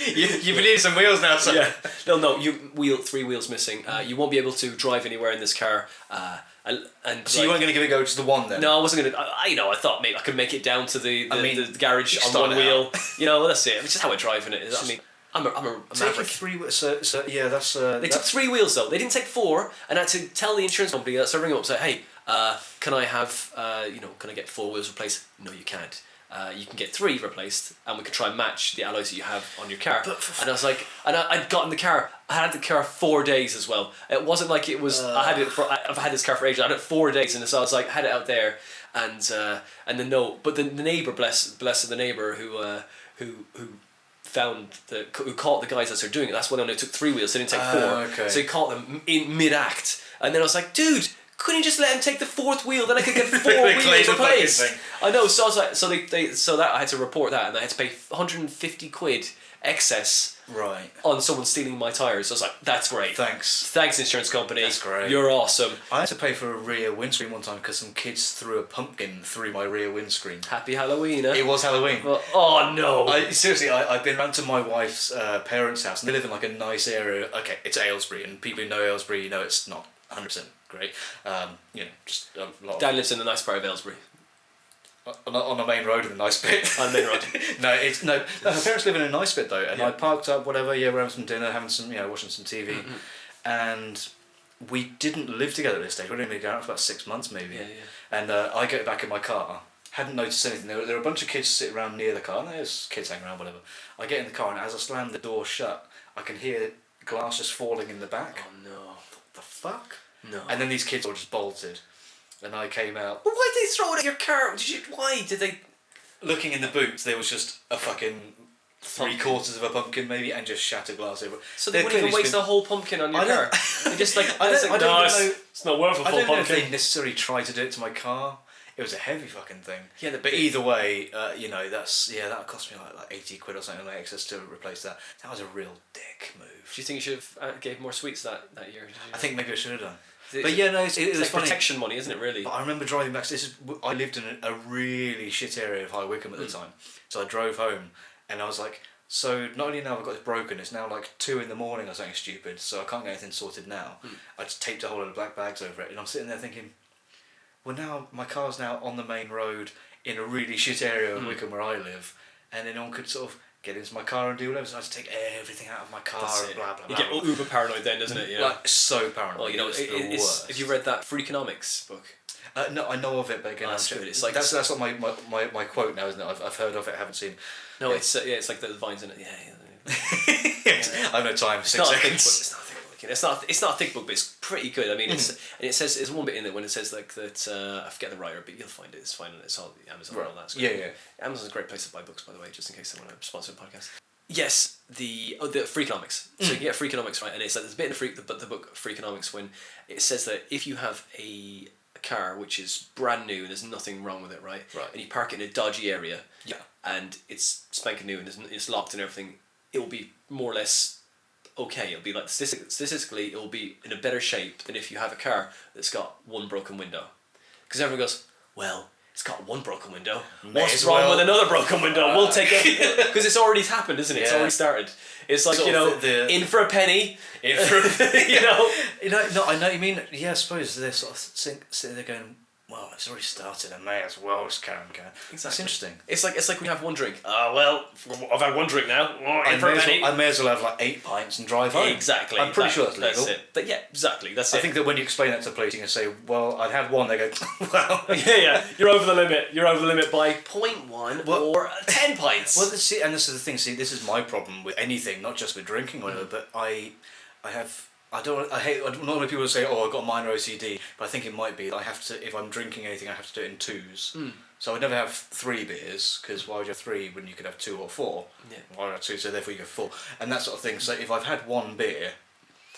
mate, you've been needing some wheels now, son. Yeah. No, three wheels missing. You won't be able to drive anywhere in this car. And so you weren't going to give it a go to the one then? No, I wasn't going to. I thought maybe I could make it down to the garage on one wheel. You know, that's it. It's just how I drive in it. I mean, I'm a maverick. Three wheels. So yeah, that's. They took 3 wheels though. They didn't take 4, and I had to tell the insurance company. So I ring them up and say, hey. Can I have, can I get 4 wheels replaced? No, you can't. You can get 3 replaced, and we can try and match the alloys that you have on your car. And I was like, and I'd gotten the car. I had the car 4 days as well. It wasn't like it was. I've had this car for ages. I had it 4 days, and so I was like, had it out there, and the neighbour, bless the neighbour who found who caught the guys as they're doing it. That's when it took 3 wheels. They didn't take 4. Okay. So he caught them in mid-act, and then I was like, dude. Couldn't you just let him take the 4th wheel? Then I could get 4 wheels replaced. I know. So I was like, so that I had to report that, and I had to pay 150 quid excess. Right. On someone stealing my tyres. So I was like, that's great. Thanks, insurance company. That's great. You're awesome. I had to pay for a rear windscreen one time because some kids threw a pumpkin through my rear windscreen. Happy Halloween, eh? It was Halloween. Well, oh no. I've been round to my wife's parents' house, and they live in like a nice area. Okay, it's Aylesbury, and people who know Aylesbury, it's not 100% great. Just a lot. Dad lives in the nice part of Aylesbury. On the main road in the nice bit. On the main road. No, her parents live in a nice bit though, and Yeah. I parked up, whatever, we're having some dinner, having some, watching some TV, and we didn't live together at this stage. We'd only been out for about 6 months maybe. Yeah. And I get back in my car, hadn't noticed anything. There were a bunch of kids sitting around near the car, and there's kids hanging around, whatever. I get in the car, and as I slam the door shut, I can hear glass just falling in the back. Oh no. What the fuck? No. And then these kids all just bolted. And I came out. But why did they throw it at your car? Why did they? Looking in the boot, there was just a fucking 3/4 of a pumpkin maybe, and just shattered glass over. So they wouldn't even waste a whole pumpkin on your car. They just like I don't know. It's not worth a full I don't know if pumpkin. they necessarily tried to do it to my car. It was a heavy fucking thing. Yeah, but either way, that cost me like 80 quid or something like excess to replace that. That was a real dick move. Do you think you should have gave more sweets that year? I think maybe I should have done. But yeah, no, it was like funny. protection money, isn't it? Really. But I remember driving back. I lived in a really shit area of High Wycombe at the time, so I drove home, and I was like, so not only now I've got this broken, it's now like 2 a.m. or something stupid, so I can't get anything sorted now. I just taped a whole load of black bags over it, and I'm sitting there thinking, well, now my car's now on the main road in a really shit area of Wycombe where I live, and then no one could sort of get into my car and do whatever, so I had to take everything out of my car and blah blah blah. You get uber paranoid then, doesn't it? Yeah. Like, so paranoid. Well, it's the worst. Have you read that Freakonomics book? No, I know of it, but again, that's good. It's like that's not my quote now, isn't it? I've heard of it, haven't seen. No, it's like the vines in it. Yeah. I have no time. It's not a thick book. It's not a thick book, but it's pretty good. I mean, it says there's one bit in it when it says like that. I forget the writer, but you'll find it. It's fine. It's all Amazon and all that. So yeah. Amazon's a great place to buy books, by the way, just in case they want to sponsor the podcast. Yes, the Freakonomics. So you can get Freakonomics, right? And it's like there's a bit in the book Freakonomics when it says that if you have a car which is brand new and there's nothing wrong with it, right? And you park it in a dodgy area, and it's spanking new and it's locked and everything, it will be more or less okay. It'll be like statistically, it will be in a better shape than if you have a car that's got one broken window. Because everyone goes, well, it's got one broken window. What's wrong with another broken window? We'll take it because it's already happened, isn't it? It's already started. It's like in for a penny. In for No, I know what you mean. Yeah, I suppose they're sort of sitting there going, well, it's already started. I may as well just carry on going. Exactly. That's interesting. It's like we have one drink. Well, I've had one drink now. I may as well have like 8 pints and drive home. Exactly. I'm pretty sure that's legal. That's it. But yeah, exactly. That's it. I think that when you explain that to police, you can say, well, I'd had one. They go, well, yeah, you're over the limit. You're over the limit by 0.1 or 10 pints. Well, see, and this is the thing. See, this is my problem with anything, not just with drinking or whatever. But I hate. Normally people say, "Oh, I've got minor OCD," but I think it might be that I have to. If I'm drinking anything, I have to do it in twos. So I would never have 3 beers because why would you have 3 when you could have 2 or 4? Yeah. Why would I have 2? So therefore you go 4, and that sort of thing. So if I've had 1 beer,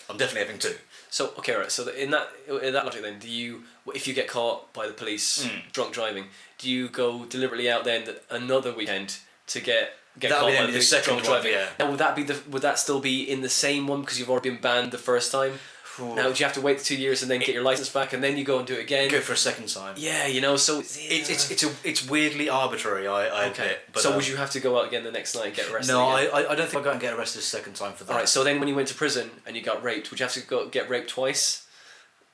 I'm definitely having 2. So okay, right. So in that logic, then, if you get caught by the police drunk driving, do you go deliberately out then another weekend to get caught by the police drunk driving? Yeah. Now would that still be in the same one because you've already been banned the first time? Now do you have to wait 2 years and then get your license back and then you go and do it again? Go for a second time. Yeah, so it's weirdly arbitrary. I admit. But, so would you have to go out again the next night and get arrested? No, again? I don't think I'll go and get arrested a second time for that. Alright, so then when you went to prison and you got raped, would you have to go get raped twice?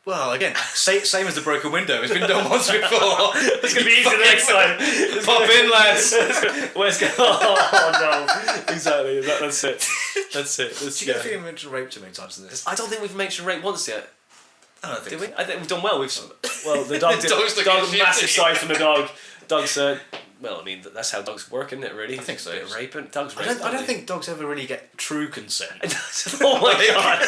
Well, again, same as the broken window. It's been done once before. It's going to be easy the next time. Pop in, lads. Where's going? Oh no! Exactly. That's it. That's it. Do you get a feeling mentioned rape too many times in this? I don't think we've mentioned rape once yet. I don't think Did so. we? I think we've done well. Well, the dog did. Dog's looking Dog, shitty. massive sigh from the dog. Dog's well, I mean, that's how dogs work, isn't it? Really, I think so. Bit of raping. Dogs. I don't think dogs ever really get true consent. Oh my god!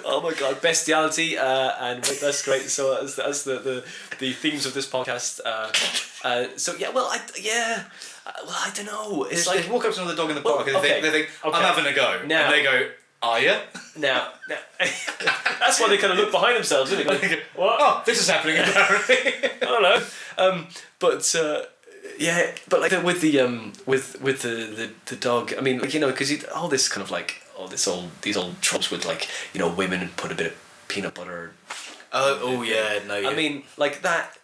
Oh my god! Bestiality, and that's great. So that's the themes of this podcast. So yeah, well, I don't know. It's They like walk up to another dog in the park and they think, I'm having a go. Now- And they go, are you? now that's why they kind of look behind themselves, isn't it? Like, what? Oh, this is happening apparently. I don't know. Yeah, but like with the dog, I mean, like, you know, because all this kind of like these old tropes with, like, you know, women put a bit of peanut butter. Yeah. I mean, like that.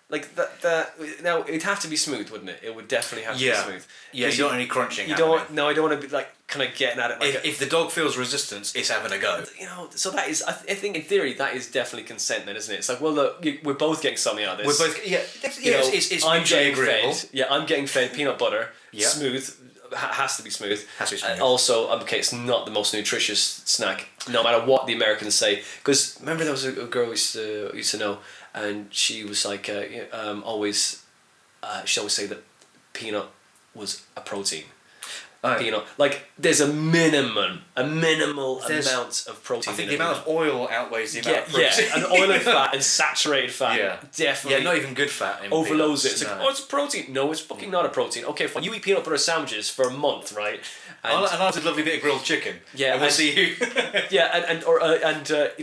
Now it'd have to be smooth, wouldn't it? It would definitely have to be smooth. Yeah, you don't want any crunching. You don't want. No, I don't want to be like kind of getting at it. Like if the dog feels resistance, it's having a go. you know, so that is. I think in theory that is definitely consent, then, isn't it? It's like, well, look, we're both getting something out of this. We're both. Yeah. You know, it's I'm mutually getting agreeable. fed. Yeah, I'm getting fed peanut butter. Yeah. Smooth. Has to be smooth. Has to be smooth. And also, okay, it's not the most nutritious snack, no matter what the Americans say. Because remember, there was a girl we used to know, and she was like, always, she'd always say that peanut was a protein. Peanut, like, there's a minimal amount of protein. I think in the amount of oil outweighs the amount of yeah, protein. and oil and fat and saturated fat, definitely. Yeah, not even good fat. In Overloads it. peanuts, It's like, it's a protein. No, it's fucking not a protein. Okay, fine. You eat peanut butter sandwiches for a month, right? And I'll have a lovely bit of grilled chicken. Yeah, and we'll see you. Yeah, and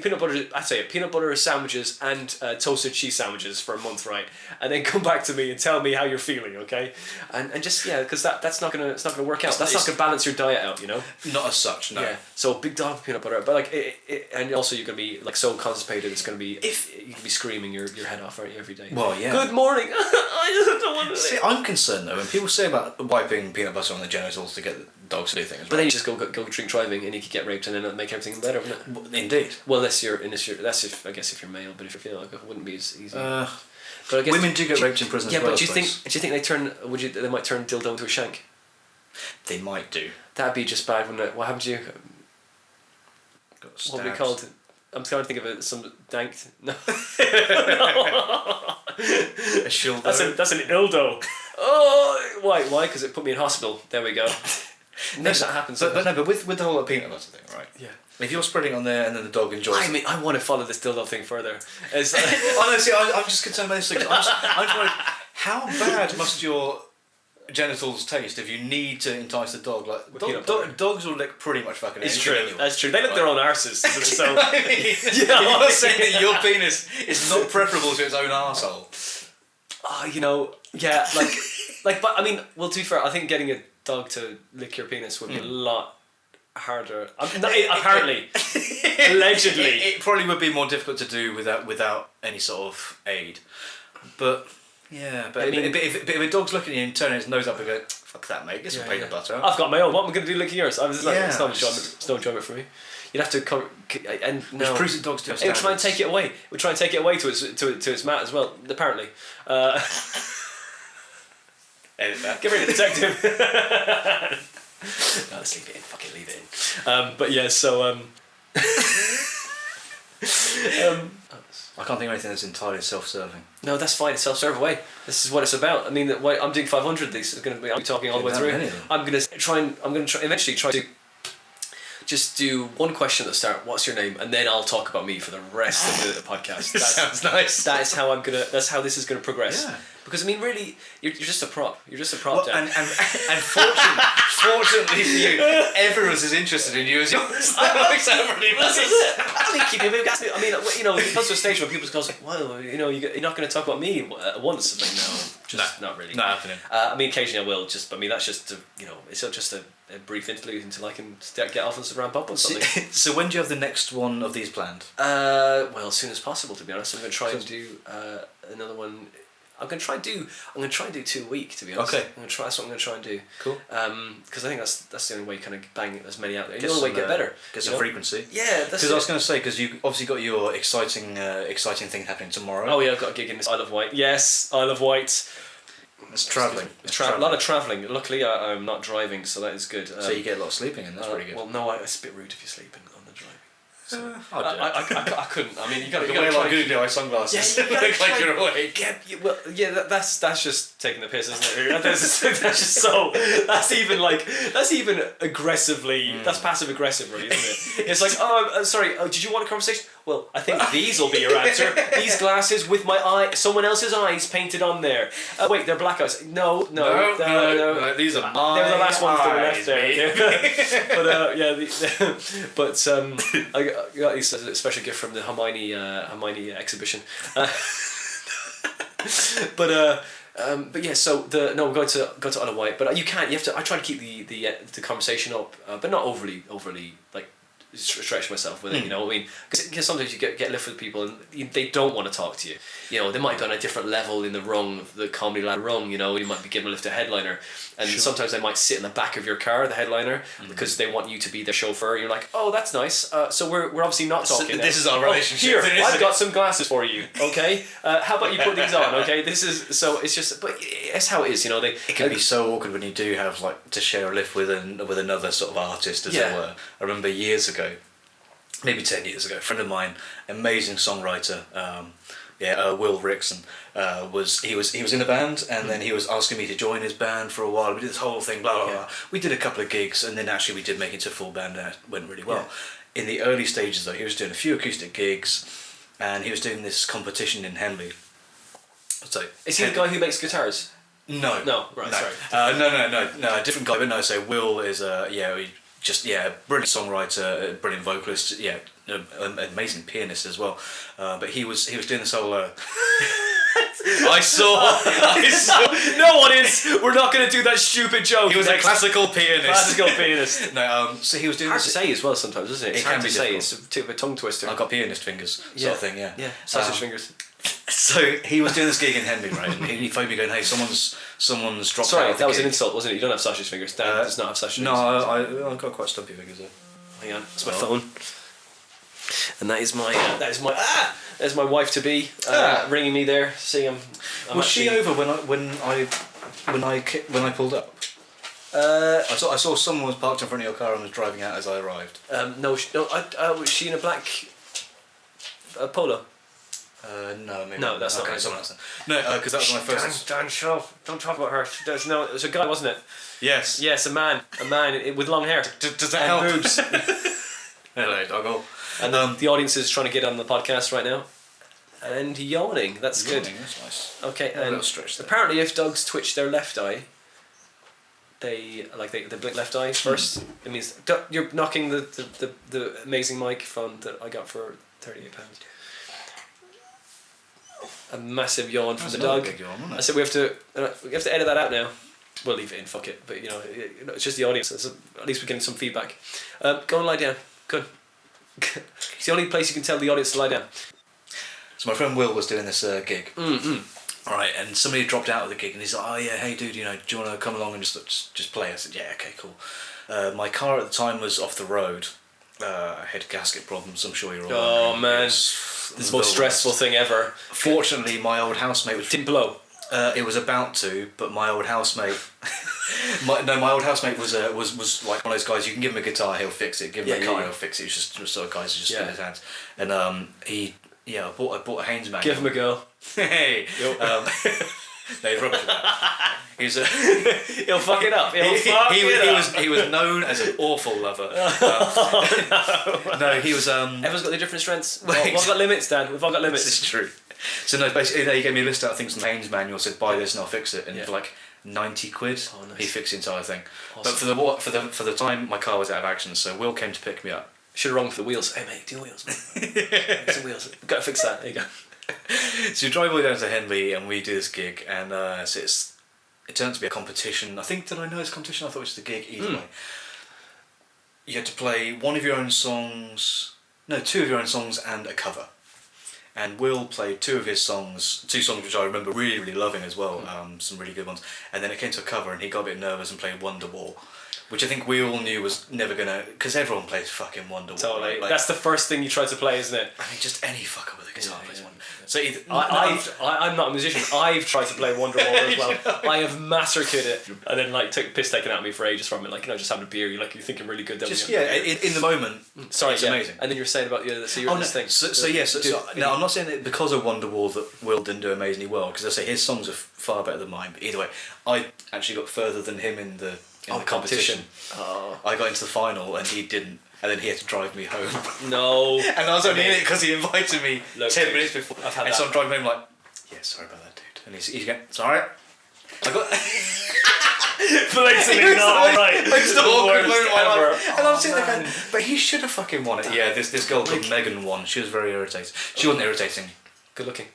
peanut butter. I'd say it. Peanut butter sandwiches and toasted cheese sandwiches for a month, right? And then come back to me and tell me how you're feeling, okay? And just because that's not gonna work out. That's not gonna balance your diet out, you know. Not as such, no. Yeah. So big dog of peanut butter, but like and also you're gonna be like so constipated. It's gonna be you can be screaming your head off, aren't you, every day? Well, yeah. Good morning. I just don't want to. See, I'm concerned though when people say about wiping peanut butter on the genitals to get dogs to do things. But then you just go drink driving and you could get raped and then it'll make everything better, wouldn't it? Indeed. Well, that's if you're male, but if you're female, like, it wouldn't be as easy. But I guess women do get raped in prison. Yeah, as well, but do I you suppose. think they might turn dildo into a shank? They might do? That'd be just bad, wouldn't it? What happened to you? What would be called? I'm trying to think of it. Some danked. No. A shildo. That's an dildo. Oh, why? Why? Because it put me in hospital. There we go. Next that happens. But with the whole peanut butter thing, right? Yeah. If you're spreading on there and then the dog enjoys I mean, I want to follow this dildo thing further. It's honestly, I'm just concerned about this thing. I'm just worried, how bad must your genitals taste if you need to entice the dog? Like dogs will lick pretty much fucking It's anything true. anyway. That's true. They lick their own arses. So I mean, you're saying that your penis is not preferable to its own arsehole. you know, yeah, but I mean, well, to be fair, I think getting a dog to lick your penis would be a lot harder. Apparently, allegedly, it probably would be more difficult to do without any sort of aid. But yeah, but I mean, if a dog's looking at you and turning his nose up and go, "Fuck that, mate, get some peanut butter." I've got my own. What am I going to do licking yours? I was like, Yeah. it's no enjoyment for me. You'd have to cover, and no. Which proves that dogs do have It would try and standards. take it away. We'd try and take it away to its mat as well. Apparently. Edit that. Get rid of the detective. No, let's leave it in. Fucking leave it in. But yeah, so I can't think of anything that's entirely self-serving. no, that's fine. It's self-serve away. This is what it's about. I mean, I'm doing 500. This is going to be. I'm talking all the way through. I'm going to eventually try to just do one question at the start. What's your name? And then I'll talk about me for the rest of the podcast. That sounds nice. That's how That's how this is gonna progress. Yeah. Because I mean, really, you're just a prop. You're just a prop. Well, and fortunately for you, everyone's as interested in you as yours. This is it. I mean, keep people asking. I mean, you know, it comes to a stage where people go, "Well, you know, you're not going to talk about me once." I'm like, no, just not really. Not happening. I mean, occasionally I will. Just, I mean, that's just it's just a brief interlude until I can get off and ramp up on something. So when do you have the next one of these planned? Well, as soon as possible. To be honest, I'm going to try and do another one. I'm going to try and do 2 a week, to be honest. Okay. That's what I'm going to try and do. Cool. Because I think that's the only way you kind of bang as many out there. The only way to get better. Get some frequency. Yeah, that's because I was going to say, because you obviously got your exciting thing happening tomorrow. Oh yeah, I've got a gig in Isle of Wight. Yes, Isle of Wight. It's travelling. A lot of travelling. Luckily, I'm not driving, so that is good. So you get a lot of sleeping in. That's pretty good. Well, no, it's a bit rude if you're sleeping on the driving. I couldn't. I mean, you got to wear like googly eye sunglasses. Yeah, you gotta look like you're awake. That's just taking the piss, isn't it? That's just so. That's even aggressively. That's passive aggressive, really, isn't it? It's like, oh, I'm sorry. Oh, did you want a conversation? Well, I think these will be your answer. These glasses with someone else's eyes painted on there. Wait, they're black eyes. No. These are mine. They were the last ones that were left there. But I got these as a special gift from the Hermione exhibition. But yeah, so we're going to Isle of Wight, but you have to. I try to keep the conversation up, but not overly like stretch myself with it. You know what I mean? Because sometimes you get lift with people and they don't want to talk to you. You know, they might be on a different level in the comedy ladder rung. You know, you might be giving a lift to a headliner, and sometimes they might sit in the back of your car, the headliner, because they want you to be their chauffeur. You're like, oh, that's nice. So we're obviously not talking. So this is our relationship. Here, I've got some glasses for you. Okay, how about you put these on? Okay, this is so. It's just, but it's how it is. You know, it can be so awkward when you do have like to share a lift with another sort of artist, as it were. I remember years ago, maybe 10 years ago, a friend of mine, amazing songwriter, Will Rickson, was in a band, and then he was asking me to join his band for a while. We did this whole thing, blah blah blah. We did a couple of gigs, and then actually we did make it to a full band, and it went really well. In the early stages though, he was doing a few acoustic gigs, and he was doing this competition in Henley. So is he the guy who makes guitars? No, right, no. sorry. No, a different guy. But no, so Will is brilliant songwriter, brilliant vocalist, amazing pianist as well. But he was doing this whole. I saw. No one is. We're not going to do that stupid joke. He was a classical pianist. No, so he was doing. Hard to say as well sometimes, isn't it? It's hard to say. It's a bit of a tongue twister. I've got pianist fingers, sort of thing. Yeah. Yeah. Sausage fingers. So he was doing this gig in Henley, right? And he phoned me going, "Hey, someone's dropped out." Sorry, that was gig. an insult, wasn't it? You don't have sausage fingers. Dan does not have sausage fingers. No, I've got quite stumpy fingers though. Hang on, it's my phone. And that is my wife to be ringing me there, saying I'm was she over when I pulled up? I saw someone was parked in front of your car and was driving out as I arrived. No, was she in a black polo? No, maybe. No, that's not someone else. No, because that was my first. Dan, shut up! Don't talk about her. It was a guy, wasn't it? Yes. Yes, a man with long hair. Does that help? Boobs. Hello, doggo. And the audience is trying to get on the podcast right now, and yawning. That's good. That's nice. Okay, and apparently, if dogs twitch their left eye, they blink left eye first. It means you're knocking the amazing microphone that I got for £38. A massive yawn from the dog. Big yawn, wasn't it? I said we have to edit that out now. We'll leave it in. Fuck it. But it's just the audience. At least we're getting some feedback. Go and lie down. Good. It's the only place you can tell the audience to lie down. So my friend Will was doing this gig. Mm-hmm. Alright, and somebody dropped out of the gig and he's like, oh yeah, hey dude, do you want to come along and just play? I said, yeah, okay, cool. My car at the time was off the road. I had gasket problems, I'm sure you're all Oh man, this is the most stressful thing ever. Fortunately, my old housemate didn't blow. It was about to, but my old housemate... my old housemate was like one of those guys. You can give him a guitar, he'll fix it. Give him a car, he'll fix it. It's just sort of guys who just spin his hands. And I bought a Haynes manual. Give him a go. Hey. No, he's rubbish at that. He'll fuck it up. He was known as an awful lover. No, he was. Everyone's got their different strengths. We've all got limits, Dan. We've all got limits. This is true. So no, basically, he gave me a list out of things from the Haynes manual. Said buy this and I'll fix it. And for like 90 quid, nice. He fixed the entire thing. Awesome. But for the time, my car was out of action, so Will came to pick me up. Should have rung for the wheels. Hey mate, do the wheels. Get some wheels. We've got to fix that. There you go. So we drive all the way down to Henley and we do this gig, and so it turned out to be a competition. Did I know it's a competition? I thought it was just a gig. Either way, you had to play two of your own songs and a cover. And Will played two songs which I remember really, really loving as well, some really good ones. And then it came to a cover and he got a bit nervous and played Wonderwall. which I think we all knew was never gonna, because everyone plays fucking Wonderwall. Totally. Right? Like, that's the first thing you try to play, isn't it? I mean, just any fucker with a guitar plays Wonderwall. Yeah. So either, I'm not a musician. I've tried to play Wonderwall as well. I have massacred it, and then like took the piss taken out of me for ages from it. Like, you know, just having a beer, you're thinking really good. Then just in the moment. Sorry, it's amazing. And then you're saying about so you're this thing. So no, I'm not saying that because of Wonderwall that Will didn't do amazingly well, because I say his songs are far better than mine. But either way, I actually got further than him in the competition. Oh. I got into the final and he didn't, and then he had to drive me home. No. And I was only in it because he invited me 10 minutes before. I've had and that. so I'm driving home like, yeah, sorry about that, dude. And he's going, sorry. I got. Blatantly not right. It's the awkward moment of my life. And I'm sitting there man. going, but he should have fucking won it. Yeah, this girl called Megan won. She was very irritating. She wasn't irritating. Good looking.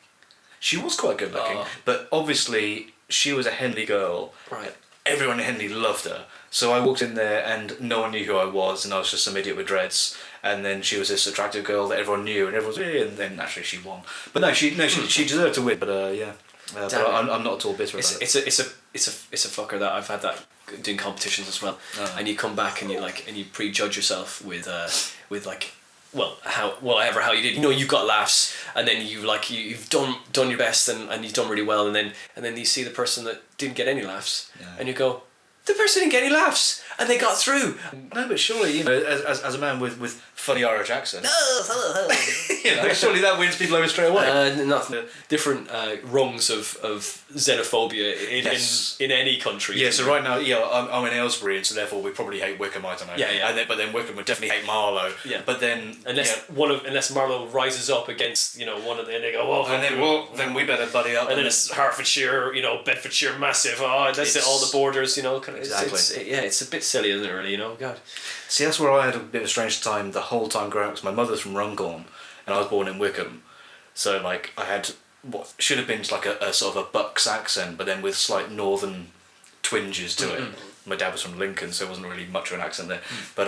She was quite good looking, but obviously she was a Henley girl. Right. Everyone in Henley loved her. So I walked in there and no one knew who I was, and I was just some idiot with dreads. And then she was this attractive girl that everyone knew, and everyone was, and then actually she won. But she deserved to win. But yeah, but I'm not at all bitter about it. It's a fucker that I've had that doing competitions as well. And you come back and you prejudge yourself with how you did. You know, you got laughs, and then you've done your best, and you've done really well, and then you see the person that didn't get any laughs, and you go, the person didn't get any laughs, and they got through. No, but surely, you know, as a man with funny Irish accent, you know, surely that wins people over straight away. Nothing. Different rungs of xenophobia in any country. Yeah. So right now, I'm in Aylesbury, and so therefore we probably hate Wickham. I don't know. Yeah. But then Wickham would definitely hate Marlow. Yeah. But then unless Marlow rises up against one of them, and they go, well, then we better buddy up. And then it's Hertfordshire, Bedfordshire, massive. Oh, that's it. All the borders, Exactly. It's a bit silly, isn't it? Really, God. See, that's where I had a bit of a strange time the whole time growing up, because my mother's from Runcorn and I was born in Wickham, so like I had what should have been like a sort of a Bucks accent, but then with slight northern twinges to it. My dad was from Lincoln, so it wasn't really much of an accent there. But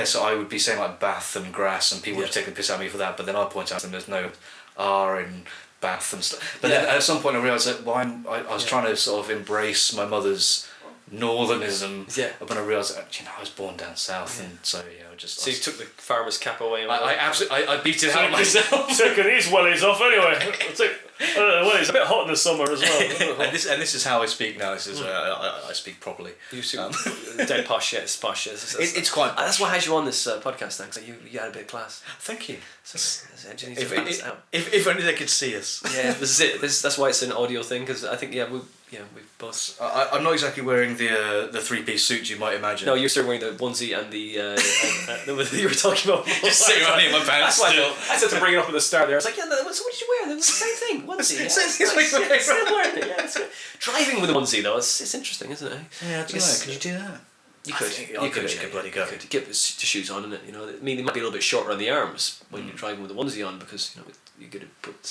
so I would be saying like Bath and grass, and people would take the piss out of me for that, but then I'd point out to them there's no R in Bath and stuff. But then at some point I realised that I was trying to sort of embrace my mother's northernism, but I realised that I was born down south, and so So you took the farmer's cap away. I beat it out of myself. Taking these wellies off anyway. Wellies a bit hot in the summer as well. and this is how I speak now. This is I speak properly. You dead posh, it's posh. It's quite. That's what has you on this podcast, thanks. You had a bit of class. Thank you. If only they could see us. Yeah, this is it. That's why it's an audio thing, because I think we've both. I'm not exactly wearing the 3-piece suit you might imagine. No, you're still wearing the onesie and the you were talking about. Just sitting around in my pants. That's why I said to bring it up at the start there. I was like, so what did you wear? It was the same thing. Onesie. Still wearing it. Yeah, driving with a onesie though, it's interesting, isn't it? Yeah, I don't know. Could you do that? You could bloody go. Get the shoes on, innit? I mean, they might be a little bit shorter on the arms when you're driving with a onesie on, because you could put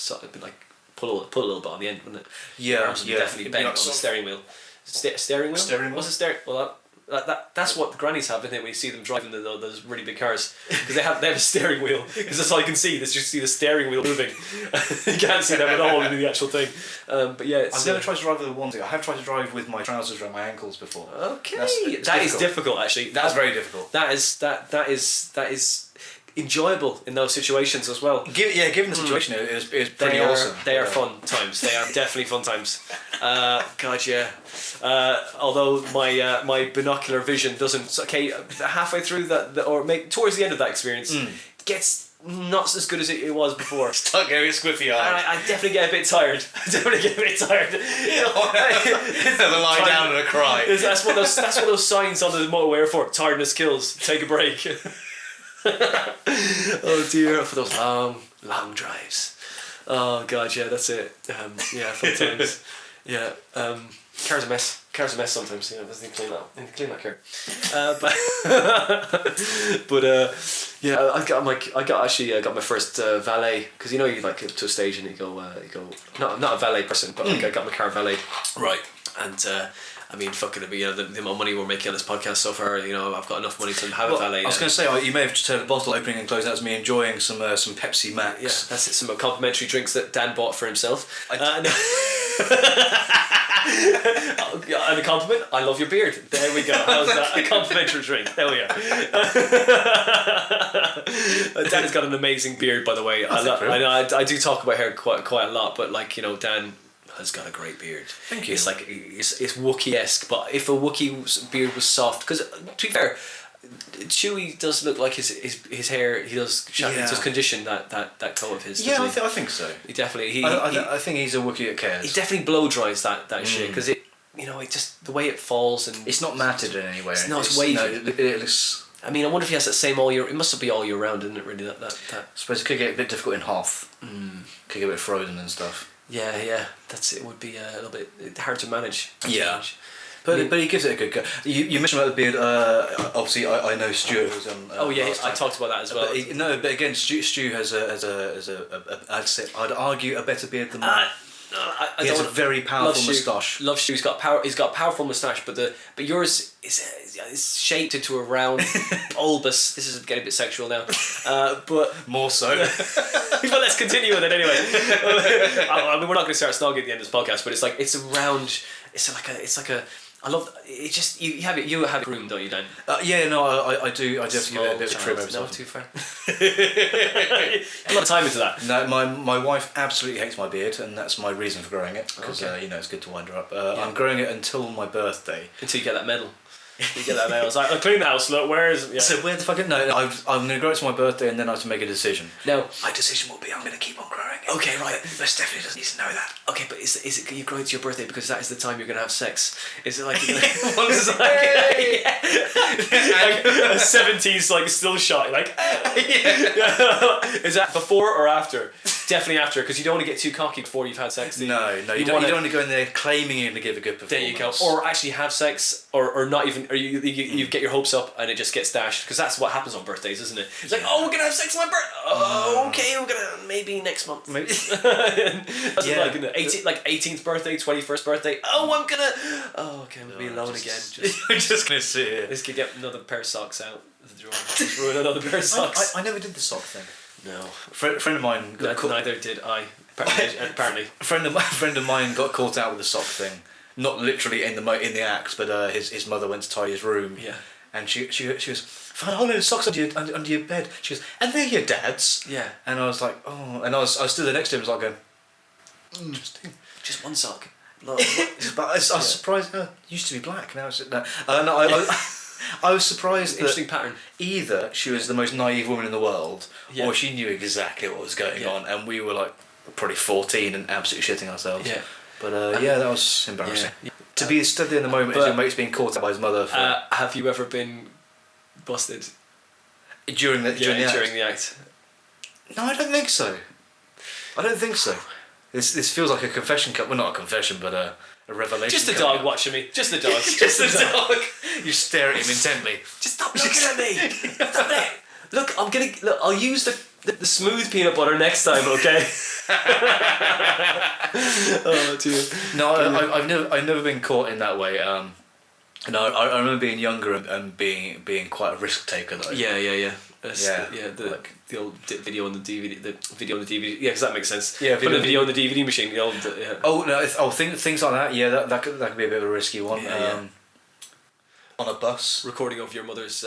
pull a little bit on the end, wouldn't it? Yeah, arms would definitely bend on the steering wheel. Steering wheel? Steering wheel. What's a steering? Well, that's what the grannies have, isn't it? When you see them driving those really big cars, because they have a steering wheel. Because that's all you can see. You just see the steering wheel moving. You can't see them at all in the actual thing. But yeah, I've never tried to drive with a onesie. I have tried to drive with my trousers around my ankles before. Okay, that is difficult actually. That's very difficult. That is enjoyable in those situations as well. Given the situation, it was pretty awesome. They are fun times. They are definitely fun times. God, yeah. Although my binocular vision doesn't. Okay, halfway through towards the end of that experience, gets not as good as it was before. Start getting squiffy eyed. I definitely get a bit tired. Never lie down and cry. That's what those signs on the motorway are for. Tiredness kills. Take a break. Oh dear, for those long drives. Oh god, yeah, that's it. Fun times. Yeah, car's a mess. Car's a mess sometimes. I need to clean that car. I got my first valet, because you get to a stage and you go not a valet person, but I got my car valet. Right. And I mean, fucking it, the amount of money we're making on this podcast so far, I've got enough money to have a valet. I was going to say, you may have just heard the bottle opening and closing. That was me enjoying some Pepsi Max. Yeah, that's it. Some complimentary drinks that Dan bought for himself. And a compliment, I love your beard. There we go. How's that? A complimentary drink. There we are. Dan has got an amazing beard, by the way. I do talk about hair quite a lot, but like, you know, Dan has got a great beard. Thank you. It's like it's Wookiee-esque, but if a Wookiee's beard was soft, because to be fair, Chewie does look like his hair. He does condition that coat of his. Yeah, I think so. He definitely. I think he's a Wookiee that cares. He definitely blow dries that shit, because it, you know, it just, the way it falls, and it's not matted in any way. It's wavy. No, it looks. I mean, I wonder if he has that same all year. It must be all year round, isn't it? Really, that. I suppose it could get a bit difficult in half. Could get a bit frozen and stuff. Yeah. It would be a little bit hard to manage. But he gives it a good go. You mentioned about the beard. Obviously, I know Stu was on. I talked about that as well. But again, Stu has I'd argue a better beard than mine. He has a very powerful moustache. Love Stu. He's got power. He's got a powerful moustache, but yours is shaped into a round bulbous. This is getting a bit sexual now, but more so. But let's continue with it anyway. I mean, we're not going to start snogging at the end of this podcast, but it's a round. It's like a. I love it. Just you have it groomed, don't you, Dan? I do. I do have to give it a bit of a trim over. No, too far. A lot of time into that. No, my wife absolutely hates my beard, and that's my reason for growing it, because it's good to wind her up. I'm growing it until my birthday. Until you get that medal. You get that medal. It's like, clean the house. Look, where is? Yeah. So where the fuck? No, I'm going to grow it to my birthday, and then I have to make a decision. Now, my decision will be I'm going to keep on growing it. Okay, right. But Stephanie doesn't need to know that. Okay, but is it you growing to your birthday because that is the time you're going to have sex? Is it like what is it like? Like a 70s like still shot, like is that before or after? Definitely after, because you don't want to get too cocky before you've had sex. No, you don't want to go in there claiming you're going to give a good performance. There you go. Or actually have sex, or not even, or you get your hopes up and it just gets dashed, because that's what happens on birthdays, isn't it? It's like, oh, we're going to have sex on my birthday. Oh, okay, we're going to, maybe next month. Maybe. That's like, 18th birthday, 21st birthday. Oh, I'm going to, okay, I'm going to be alone again. I'm just going to sit here. This could get another pair of socks out of the drawer. Just ruin another pair of socks. I never did the sock thing. No. Friend of mine got caught. Neither did I. Apparently. Friend of mine got caught out with the sock thing. Not literally in the act, but his mother went to tidy his room. Yeah. And she goes, find a whole load of socks under your bed. She goes, and they're your dad's. Yeah. And I was like, oh. And I was stood there next to him, I was like going, interesting. Just one sock. But I was surprised. It used to be black. Now it's no. I was surprised that interesting pattern. Either she was the most naive woman in the world, or she knew exactly what was going on, and we were like probably 14 and absolutely shitting ourselves. Yeah. But that was embarrassing. Yeah. To be stood there in the moment as your mate's being caught out by his mother. Have you ever been busted during the act? No, I don't think so. This feels like a confession cup. Well, not a confession, but a revelation. Just the dog watching me. Just the dog. Just the dog. You stare at him intently. Just stop looking at me. Stop it. Look, I'll use the smooth peanut butter next time, okay? Oh dear. No, I've never been caught in that way. No, I remember being younger and being quite a risk taker though. Yeah. The old video on the DVD. The video on the DVD. Yeah, because that makes sense. Yeah, put the video on the DVD machine. The old. Yeah. Oh no! Things like that. Yeah, that could be a bit of a risky one. On a bus, recording of your mother's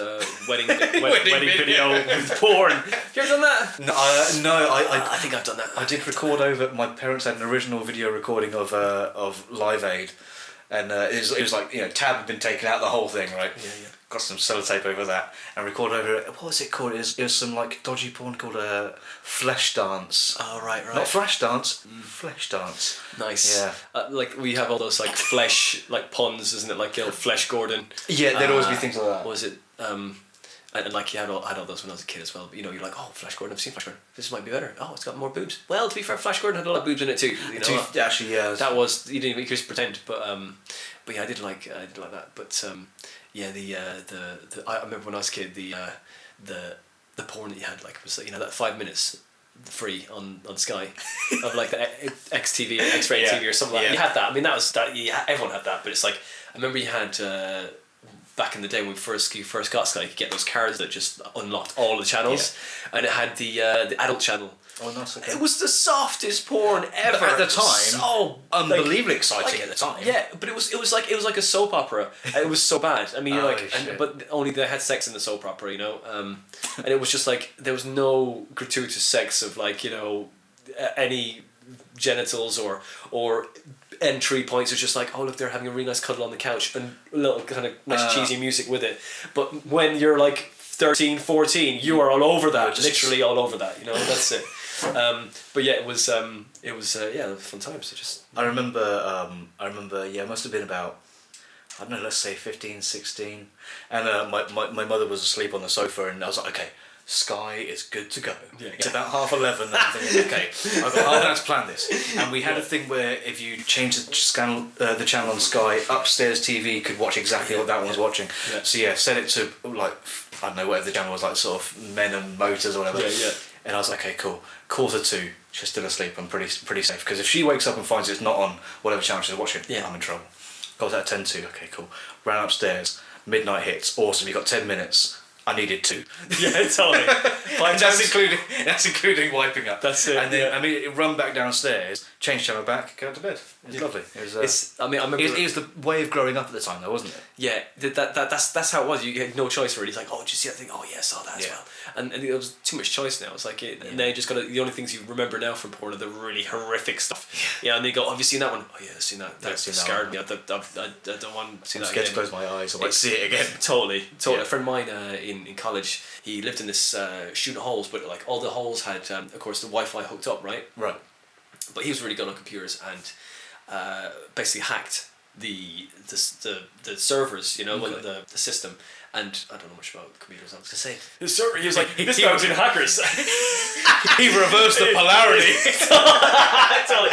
wedding video with porn. Have you ever done that? No, I think I've done that. I did record over. My parents had an original video recording of Live Aid, and it was like tab had been taken out the whole thing, right? Yeah. Got some sellotape over that and recorded over it. What was it called? It was some like dodgy porn called Flesh Dance. Oh right. Not Flash Dance. Flesh Dance. Nice. Yeah. Like we have all those like flesh like puns, isn't it? Like Flesh Gordon. Yeah, there'd always be things like that. What was it? And like you had all those when I was a kid as well. But, you're like, oh, Flash Gordon, I've seen Flash Gordon. This might be better. Oh, it's got more boobs. Well, to be fair, Flash Gordon had a lot of boobs in it too. Actually, yeah. That was you didn't even just pretend, but yeah, I did like that. But I remember when I was a kid the porn that you had was that 5 minutes free on Sky of like the XTV or X-rated TV or something like that. You had that. I mean, that was that. Yeah, everyone had that. But it's like I remember you had. Back in the day when you first got Sky, you could get those cards that just unlocked all the channels, and it had the adult channel. Oh, nice. Okay. It was the softest porn ever. But at the time, so unbelievably exciting at the time. Yeah, but it was like a soap opera. It was so bad. I mean, but only they had sex in the soap opera, you know. And it was just like there was no gratuitous sex of like, you know, any genitals or entry points. It was just like, oh look, they're having a really nice cuddle on the couch and a little kind of nice cheesy music with it. But when you're like 13, 14, you are all over that, literally all over that, you know. That's it. But yeah, it was fun times. I remember it must have been about, I don't know, let's say 15, 16, and my mother was asleep on the sofa, and I was like, okay, Sky is good to go. Yeah, it's about 11:30, and I'm thinking, okay, I've got half an hour to plan this. And we had a thing where if you change the channel on Sky, upstairs TV could watch exactly what that one was watching. Yeah. So yeah, set it to like, I don't know, whatever the channel was, like sort of Men and Motors or whatever. Yeah. And I was like, okay, cool. 2:45, she's still asleep. I'm pretty safe, because if she wakes up and finds it's not on whatever channel she's watching, I'm in trouble. Got that at 10:02. Okay, cool. Ran upstairs. Midnight hits. Awesome. You got 10 minutes. I needed 2. Yeah, totally. That's including wiping up. That's it. And then I mean, run back downstairs, change channel back, go to bed. It was lovely. It was. I remember. It was the way of growing up at the time, though, wasn't it? Yeah, that's how it was. You had no choice really. It's like, oh, did you see that thing? Oh yeah, I saw that as well. And there was too much choice now. It's like, and now you just got the only things you remember now from porn are the really horrific stuff. Yeah, and they go, have you seen that one? Oh yeah, I've seen that. That scarred me. I don't want to see that again. I'm scared to close my eyes. I might see it again. Totally. Yeah. A friend of mine in college, he lived in this shooting holes, but like all the holes had, of course, the Wi-Fi hooked up, right? Right. But he was really good on computers and basically hacked the servers, you know, the system. And I don't know much about computers. I was gonna say the server. He was like, this guy was in hackers. He reversed the polarity. Totally.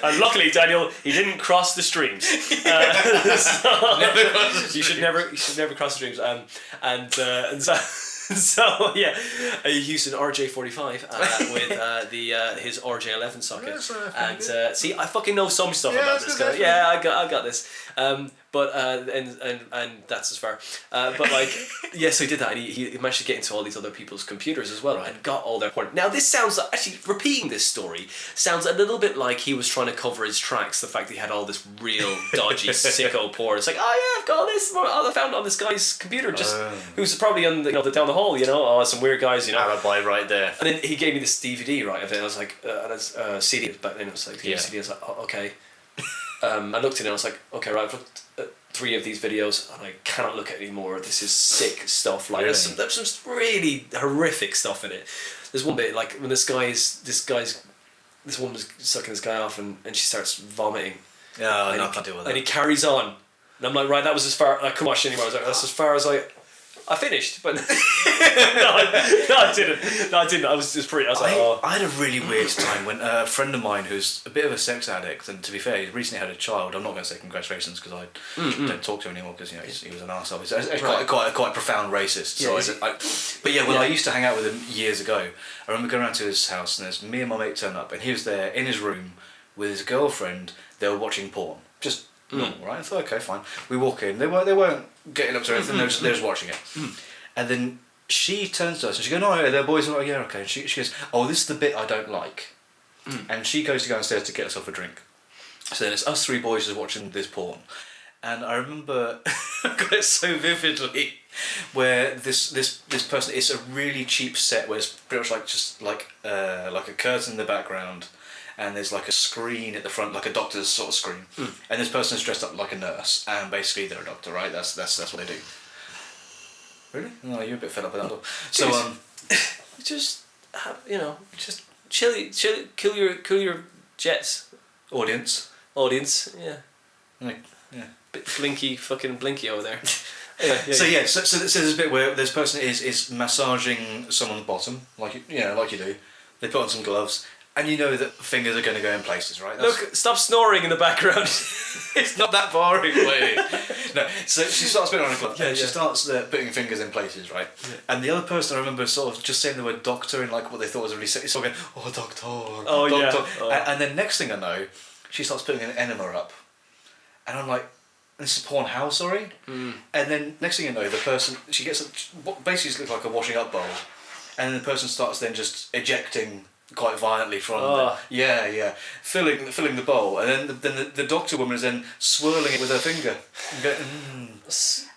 And luckily, Daniel, he didn't cross the streams. You should never cross the streams. And so. So yeah, he used an RJ45 with his RJ11 socket, and see, I fucking know some stuff about this guy. Yeah, I got this. But and that's as far. But like, so he did that, and he managed to get into all these other people's computers as well, and got all their porn. Now this sounds, actually repeating this story sounds a little bit like he was trying to cover his tracks. The fact that he had all this real dodgy sicko porn. It's like, oh yeah, I've got all this. I found it on this guy's computer, just who's probably on the down the hall. You know, some weird guys. You know, alibi right there. And then he gave me this DVD, right? Of it. I was like, and it's CD back then. It was like CD. I was like, oh, okay. I looked at it and I was like, okay, right, I've looked at 3 of these videos and I cannot look at it anymore. This is sick stuff. Like, there's some really horrific stuff in it. There's one bit, like, when this woman's sucking this guy off and she starts vomiting. Yeah, I can't deal with that. And he carries on. And I'm like, right, that was as far, I couldn't watch it anymore. I was like, that's as far as I finished, but no, I didn't. I was like, oh. I had a really weird time when a friend of mine who's a bit of a sex addict, and to be fair, he recently had a child. I'm not going to say congratulations because I don't talk to him anymore because, you know, he was an arsehole. He's quite a profound racist. Yeah, when I used to hang out with him years ago, I remember going around to his house and there's me and my mate turned up and he was there in his room with his girlfriend. They were watching porn. Just normal, right? I thought, okay, fine. We walk in. They weren't getting up to anything. They were just watching it. And then she turns to us and she goes, "No, yeah, they're boys." I'm like, "Yeah, okay." And she goes, "Oh, this is the bit I don't like." And she goes to go downstairs to get herself a drink. So then it's us 3 boys just watching this porn. And I remember, I got it so vividly, where this person, it's a really cheap set where it's pretty much like just like a curtain in the background. And there's like a screen at the front, like a doctor's sort of screen. And this person is dressed up like a nurse, and basically they're a doctor, right? That's what they do. Really? No, you're a bit fed up with that. So just have, just kill your jets. Audience, yeah. Like, yeah. Bit fucking blinky over there. So there's a bit where this person is massaging someone's bottom, like you do. They put on some gloves. And you know that fingers are going to go in places, right? Look, stop snoring in the background. It's not that boring, lady. No, so she starts putting on a glove, and she starts putting fingers in places, right? Yeah. And the other person, I remember sort of just saying the word doctor in like what they thought was really sexy. So going, "Oh, doctor, oh, doctor." Yeah. Oh. And then next thing I know, she starts putting an enema up. And I'm like, this is porn how, sorry? And then next thing you know, the person, she gets, basically looks like a washing up bowl. and then the person starts then just ejecting quite violently from Oh. filling the bowl, and then the doctor woman is then swirling it with her finger.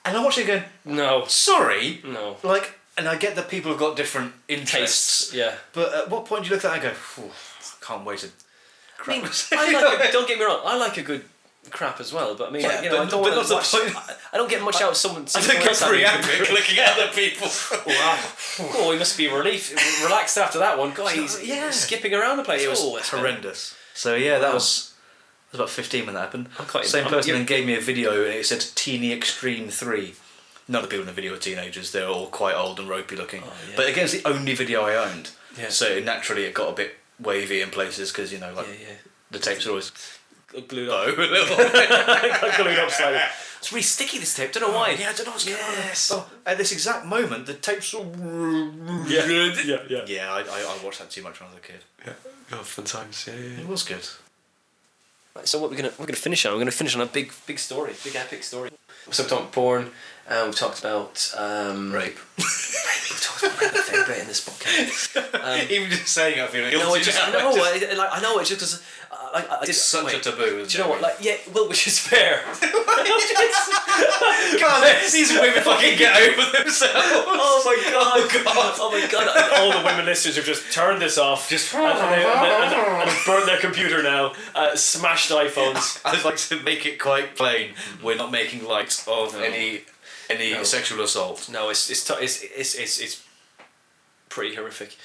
And I'm watching it going, No. sorry, No. like, and I get that people have got different interests, Tastes, yeah. but at what point do you look at that and go, "Phew, can't wait to I mean, don't get me wrong, I like a good crap as well, but I mean, Yeah, you know, but I don't not want the to point. I don't get much out of someone. I don't get free epic looking at other people. Oh, he must be relaxed after that one. God, he's skipping around the place. It was it's horrendous. So yeah, that was about 15 when that happened. Same I'm- person then gave me a video and it said Teeny Extreme 3. None of the people in the video are teenagers, they're all quite old and ropey looking. Oh, yeah. But again, it's the only video I owned. Yeah. So naturally it got a bit wavy in places because, you know, like the tapes are always glued up. a little bit. Got glued up slightly. It's really sticky, this tape. Don't know why. Yeah, I don't know what's going on. Yes. Oh, at this exact moment, the tapes all... Yeah. Yeah, I watched that too much when I was a kid. Yeah. Oh, fun times. Yeah. It was good. Right, so what we're gonna finish on? We're gonna finish on a big story, big epic story. So we talked about porn, and we talked about Rape. We've talked about my favourite bit in this podcast. Even just saying it, I feel like No, I know it's just because I did It's such a taboo, isn't it? Do you know what? Like, yeah, well, which is fair. God, these women fucking get over themselves. Oh my god! All the women listeners have just turned this off, and burnt their computer now. Smashed iPhones. I'd like to make it quite plain. We're not making light of any sexual assault. No, it's pretty horrific.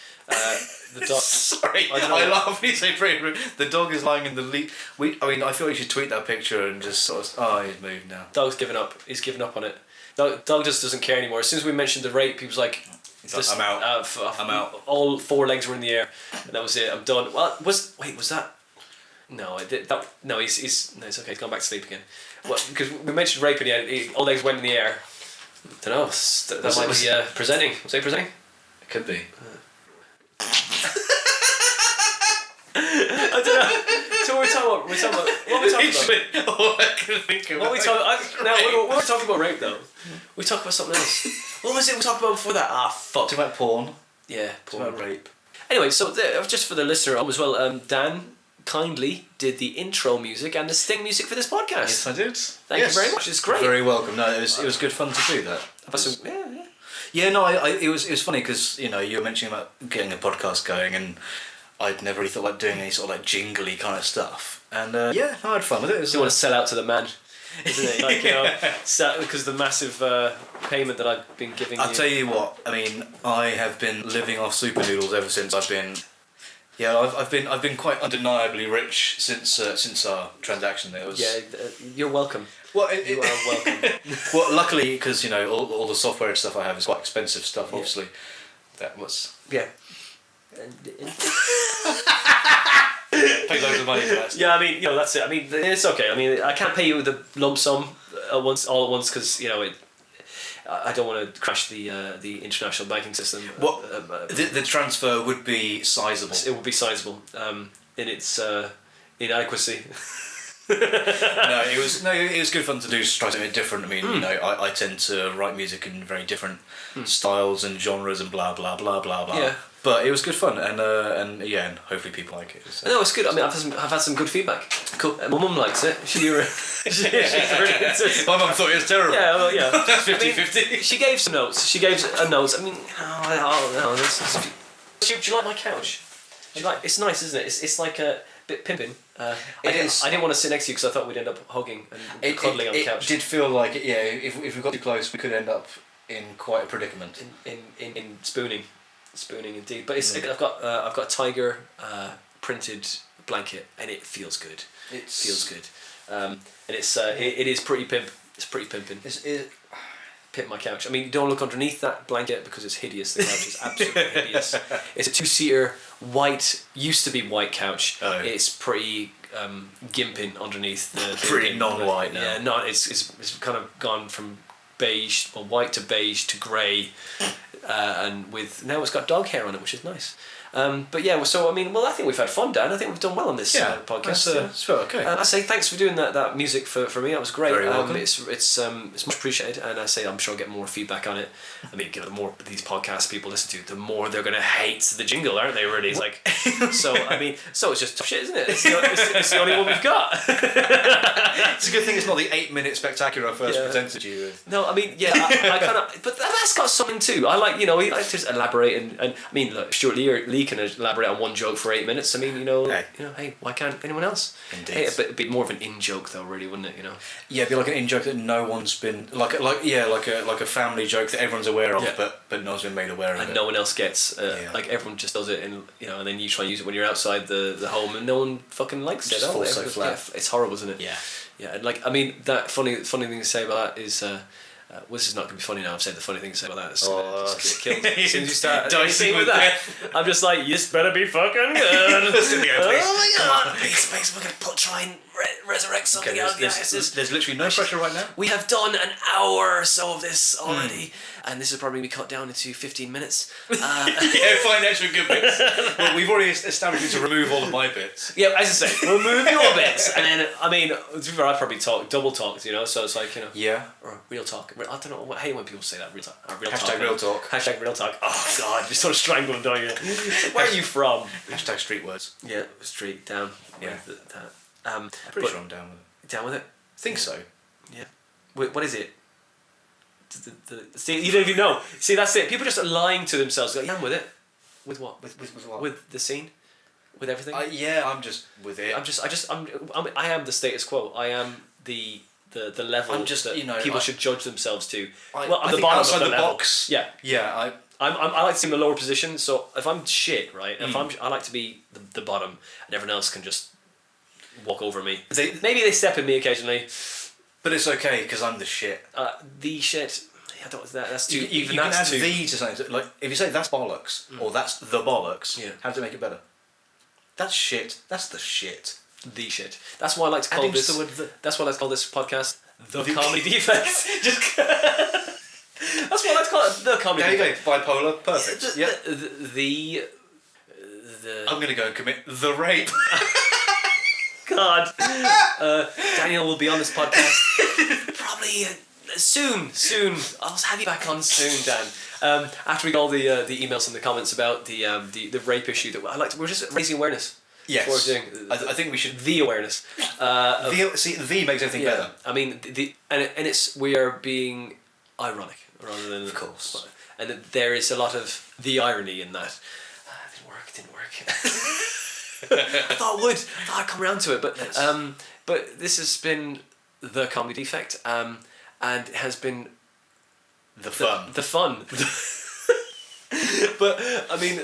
The dog. Sorry, I laugh when you say pretty horrific. The dog is lying in the I feel like you should tweet that picture and just sort of. He's moved now. Dog's given up. He's given up on it. Dog just doesn't care anymore. As soon as we mentioned the rape, he was like, I'm out. I'm out. All four legs were in the air, and that was it. I'm done. Well, was that? No, I did that. No, he's no, it's okay. He's gone back to sleep again. What? Because we mentioned rape, and all legs went in the air. I don't know. That might be presenting. Was it presenting? It could be. I don't know. So what are we talking about? All I can think of. What are we talking about rape though. We talked about something else. What was it we talked about before that? Fuck. Talking about porn. Yeah, porn. Talking about rape. Anyway, so just for the listener as well, Dan kindly did the intro music and the sting music for this podcast. Yes, I did. Thank you very much. It's great. You're very welcome. No, it was good fun to do that. Yeah, no, it was funny because you were mentioning about getting a podcast going, and I'd never really thought about doing any sort of like jingly kind of stuff. And I had fun with it. You want to sell out to the man, isn't it? Like because the massive payment that I've been giving. I'll tell you what. I mean, I have been living off super noodles ever since I've been. Yeah, I've been quite undeniably rich since our transaction. There was. You're welcome. Well, you are welcome. Well, luckily, because all the software and stuff I have is quite expensive stuff. Obviously, that was pay loads of money for that stuff. Yeah, I mean, that's it. I mean, it's okay. I mean, I can't pay you the lump sum all at once because I don't want to crash the international banking system. The transfer would be sizable. It would be sizable in its inadequacy. It was good fun to do. Just try something different. I mean, I tend to write music in very different styles and genres and blah blah blah blah blah. Yeah. But it was good fun, and hopefully people like it. So. No, it's good. I mean, I've had some good feedback. Cool. My mum likes it. She's really my mum thought it was terrible. Yeah, well, yeah. 50-50. She gave some notes. She gave a note. I mean, do you like my couch? It's nice, isn't it? It's like a bit pimping. I didn't want to sit next to you because I thought we'd end up hugging and cuddling on the couch. It did feel like if we got too close, we could end up in quite a predicament. In spooning indeed. But I've got a tiger printed blanket and it feels good. It feels good. And it is pretty pimp. It's pretty pimping. Pimp my couch. I mean, don't look underneath that blanket because it's hideous. The couch is absolutely hideous. It's a 2-seater used to be white couch. Oh. It's pretty gimping underneath. Pretty non-white now. Yeah, it's kind of gone from beige, white to beige to grey. and now it's got dog hair on it, which is nice. But yeah, so I mean, I think we've had fun, Dan. I think we've done well on this podcast. It's okay. I say thanks for doing that music for me. That was great. Very welcome. It's much appreciated, and I say I'm sure I'll get more feedback on it. I mean, the more these podcasts people listen to, the more they're gonna hate the jingle, aren't they? Really, it's like so. I mean, so it's just tough shit, isn't it? It's the only one we've got. It's a good thing it's not the 8-minute spectacular I first presented you with. No, I mean, yeah, I kind of, but that's got something too. I like, he likes to just elaborate and I mean, look, Stuart Lee can elaborate on one joke for 8 minutes. I mean, hey, why can't anyone else? Indeed. Hey, it'd be more of an in joke though, really, wouldn't it? Yeah, it'd be like an in joke that no one's been like a family joke that everyone's aware of, but no one's been made aware of and it. No one else gets. Like everyone just does it, and and then you try and use it when you're outside the home, and no one fucking likes it. Just falls so flat. It's horrible, isn't it? Yeah. Yeah, and like I mean, that funny thing to say about that is. This is not going to be funny now. I've said the funny thing to say about that. Just killed me. As soon as you start dicing with that, I'm just like, you better be fucking good. Oh my god! Please, we're going to try and resurrect something out of the ashes. There's literally no pressure right now. We have done an hour or so of this already, and this will probably be cut down into 15 minutes. Find extra good bits. Well, we've already established to remove all of my bits. Yeah, as I say, remove your bits, and then I mean, to be fair, I probably double talked, so it's like Yeah. Or real talk. I don't know. I hate when people say that. Real talk. Hashtag real talk. Hashtag real talk. Oh God, you sort of strangle them, don't you? Where are you from? Hashtag street words. Yeah, street down. Yeah. I'm pretty sure I'm down with it. Down with it? Think so. Yeah. Wait, what is it? See, you don't even know. See, that's it. People just are lying to themselves. Like, yeah, I'm with it. With what? With what? With the scene. With everything. I'm just with it. I am the status quo. I am the level that people should judge themselves to. I'm the bottom outside of the level. box. Yeah. Yeah. I like to be in the lower position. So if I'm shit, right? I like to be the bottom, and everyone else can just walk over me. Maybe they step in me occasionally, but it's okay because I'm the shit. The shit. I don't. That's too. You can add the to something. Like if you say that's bollocks or that's the bollocks. Yeah. How does it make it better? That's shit. That's the shit. The shit. That's why I like to call this. That's why I like to call this podcast the Comedy Defect. That's what I like to call it. The Comedy. There you go. Bipolar. Perfect. Yeah. The. I'm gonna go and commit the rape. God. Daniel will be on this podcast probably soon. I'll have you back on soon, Dan. After we got all the emails and the comments about the rape issue that we're just raising awareness. Yes. What we're doing. I think we should. The awareness. The makes everything better. I mean, we are being ironic rather than. Of course. And there is a lot of the irony in that. It didn't work. I thought it would. I thought I'd come around to it, but this has been the Comedy Defect, and it has been the fun. The fun. But I mean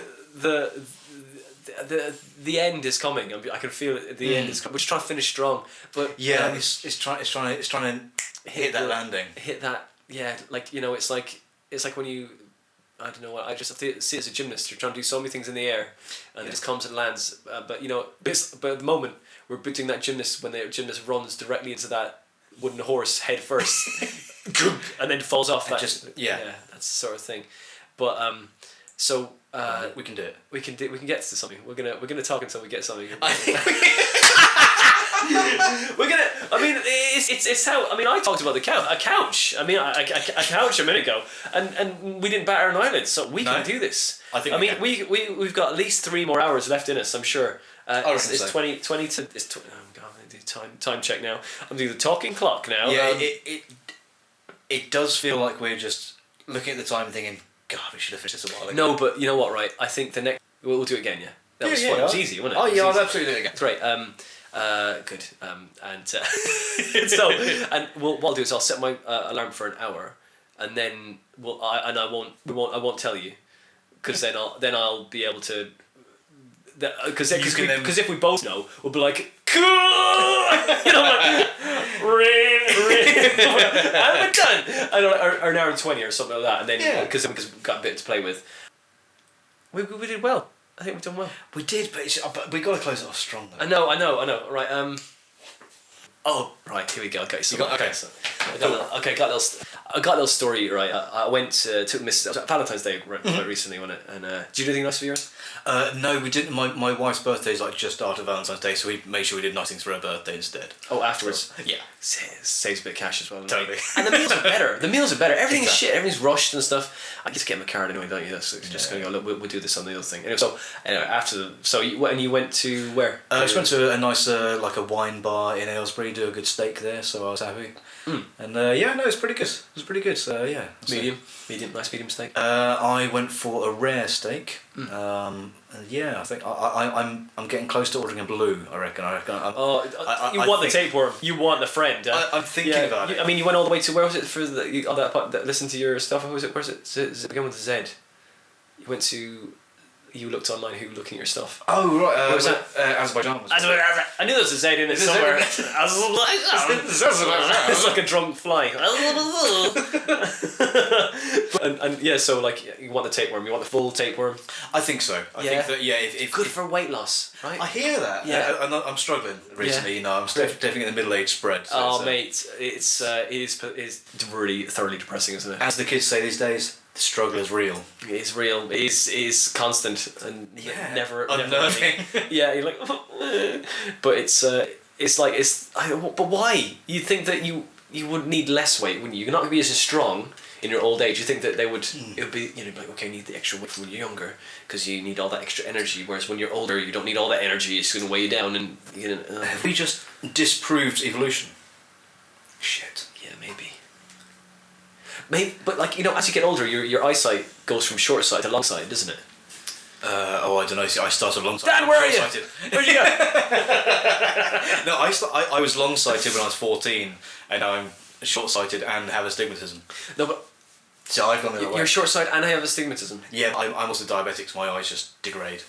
the end is coming. I can feel it. The end is coming. We're just trying to finish strong, but it's trying to hit that landing. Hit that. Yeah, like it's like when you. I don't know what I just see it as a gymnast. You're trying to do so many things in the air, and it just comes and lands. But at the moment we're doing that gymnast when the gymnast runs directly into that wooden horse head first, and then falls off. That's the sort of thing. But we can do it. We can get to something. We're gonna talk until we get something. I mean, it's how. I mean, I talked about a couch. I mean, a couch a minute ago, and we didn't bat our eyelids, so we can do this. I mean, we've got at least 3 more hours left in us. I'm sure. It's 20 to. It's oh God, I do time check now. I'm doing the talking clock now. Yeah, it does feel like we're just looking at the time and thinking, God, we should have finished this a while ago. No, but you know what? Right, I think the next we'll do it again. Yeah, that was fun. It was easy, wasn't it? Oh yeah, I'll absolutely do it again. That's right. Good. And so, and what I'll do is I'll set my alarm for an hour, and then I won't tell you, because then I'll be able to. Because if we both know, we'll be like, cool, like ring, and we're done. Or an hour and 20 or something like that, and then because we've got a bit to play with. We did well. I think we've done well. We did, but we got to close it off strong though. I know. Right. Oh, right. Here we go. Okay. So okay. So I got a little story, right? I went to Mrs. Valentine's Day quite recently, wasn't it? And did you do anything nice for yours? No, we didn't. My wife's birthday is like just after Valentine's Day, so we made sure we did nothing for her birthday instead. Oh, afterwards? So, yeah. Saves a bit of cash as well. Totally. And the meals are better. Everything is shit. Everything's rushed and stuff. I just get my card anyway, don't you? That's just going to go, look, we'll do this on the other thing. Anyway, you went to where? I just went to a nice, like a wine bar in Aylesbury, do a good steak there, so I was happy. And it's pretty good. It was pretty good, so yeah. Nice medium steak? I went for a rare steak. I think I'm getting close to ordering a blue. I reckon. You want the tapeworm? You want the friend? I'm thinking about it. I mean, you went all the way to where was it for that part? Listen to your stuff. Where was it? Does it begin with a Z? You went to. You looked online. Who looking at your stuff? Oh right. Where was that? Azerbaijan. I knew there was a Z in it somewhere. It's like a drunk fly. So like you want the tapeworm. You want the full tapeworm. I think so. I think that if good for weight loss, right? I hear that. Yeah. I'm struggling recently. You know, I'm definitely in the middle-age spread. So mate, it is really thoroughly depressing, isn't it? As the kids say these days, the struggle is real. It's real. It is constant and never unnerving. You're like, but but why? You'd think that you would need less weight, wouldn't you? You're not going to be as strong in your old age. You think that they would? It would be like, okay, you need the extra weight when you're younger because you need all that extra energy. Whereas when you're older, you don't need all that energy. It's going to weigh you down and Have we just disproved evolution? Shit. Yeah, maybe. But like as you get older, your eyesight goes from short sight to long sight, doesn't it? I don't know. See, I started long sighted. Dan, where are you? Where'd you go? No, I was long sighted when I was 14, and now I'm short sighted and have astigmatism. No, but so I've gone the other way. You're short sighted and I have astigmatism. Yeah, I'm also diabetic, so my eyes just degrade.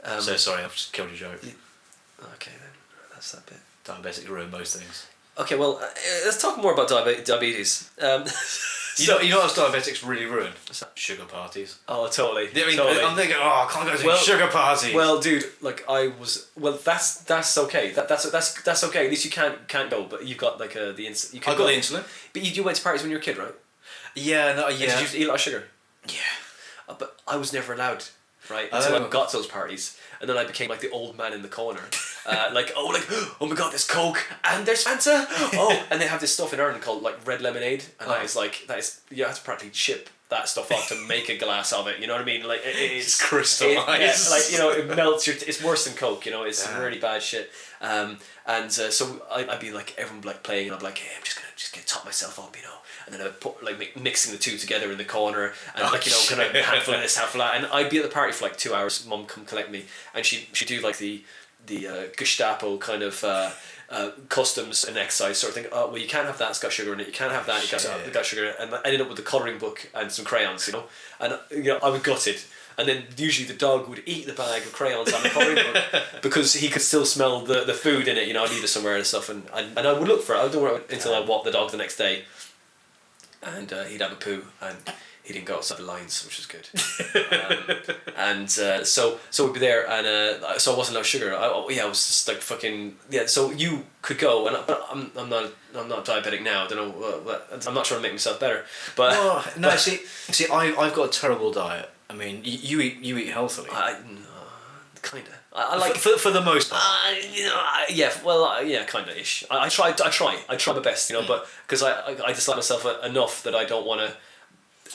So sorry, I've just killed your joke. Okay then, that's that bit. Diabetic ruin most things. Okay, well, let's talk more about diabetes. You know what else diabetics really ruin? What's that? Sugar parties. Oh, totally. Totally. I'm thinking, I can't go to a sugar party. Well, dude, like that's okay. That's okay. At least you can't go, but you've got like the insulin. I got the insulin. But you went to parties when you were a kid, right? Yeah, no, yeah. Did you eat a lot of sugar? Yeah. But I was never allowed, right? Until I got to those parties. And then I became like the old man in the corner. Oh my god, there's Coke and there's Fanta. Oh, and they have this stuff in Ireland called like red lemonade, and you have to practically chip that stuff off to make a glass of it. You know what I mean? Like it's crystallized. It melts it's worse than Coke. It's really bad shit. So I'd be like everyone like playing, and I'd be like, hey, I'm just gonna top myself up, And then I'd put like mixing the two together in the corner, and kind of handful of this, handful of that, and I'd be at the party for like 2 hours. Mum come collect me, and she'd do like the Gestapo kind of customs and excise sort of thing. Oh, well, you can't have that, it's got sugar in it. You can't have that, it's got sugar in it. And I ended up with a colouring book and some crayons, and I would gut it. And then usually the dog would eat the bag of crayons and the colouring book because he could still smell the food in it. I'd leave it somewhere and stuff, and I would look for it. I would do it until I walked the dog the next day, and he'd have a poo, and he didn't go outside the lines, which was good. So we'd be there, and so I wasn't allowed sugar. I was just like fucking So you could go, but I'm not diabetic now. I don't know. I'm not trying to make myself better, but no. See, I've got a terrible diet. I mean, you eat healthily. Kinda. I like for the most part. Kinda ish. I try my best, but because I dislike myself enough that I don't want to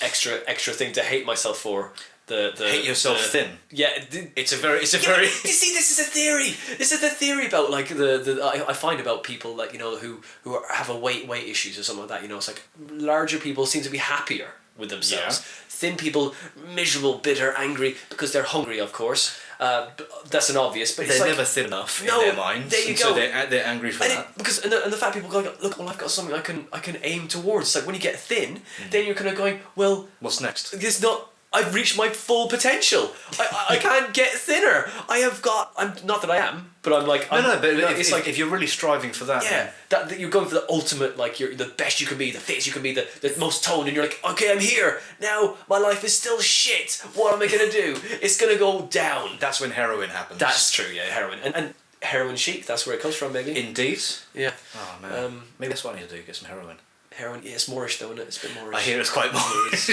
extra thing to hate myself for. Hate yourself thin. Yeah, it's a very. You see, this is a theory. This is the theory about like I find about people like who have a weight issues or something like that. It's like larger people seem to be happier with themselves. Yeah. Thin people, miserable, bitter, angry because they're hungry, of course. That's an obvious, but they're never thin enough in their minds. There you go. So they're angry for that. Because and the fat people go, look, well, I've got something I can aim towards. It's like when you get thin, then you're kind of going, well, what's next? It's not. I've reached my full potential. I can't get thinner. I'm not that I am, but I'm like. It's like if you're really striving for that. Yeah, that you're going for the ultimate, like you're the best you can be, the fittest you can be, the most toned, and you're like, okay, I'm here now. My life is still shit. What am I gonna do? It's gonna go down. That's when heroin happens. That's true. Yeah, heroin, and Heroin chic, that's where it comes from, maybe. Indeed. Yeah. Oh man. Maybe that's what I need to do. Get some heroin. Heroin, yeah, it's Moorish though, isn't it? It's a bit Moorish. I hear it's quite Moorish.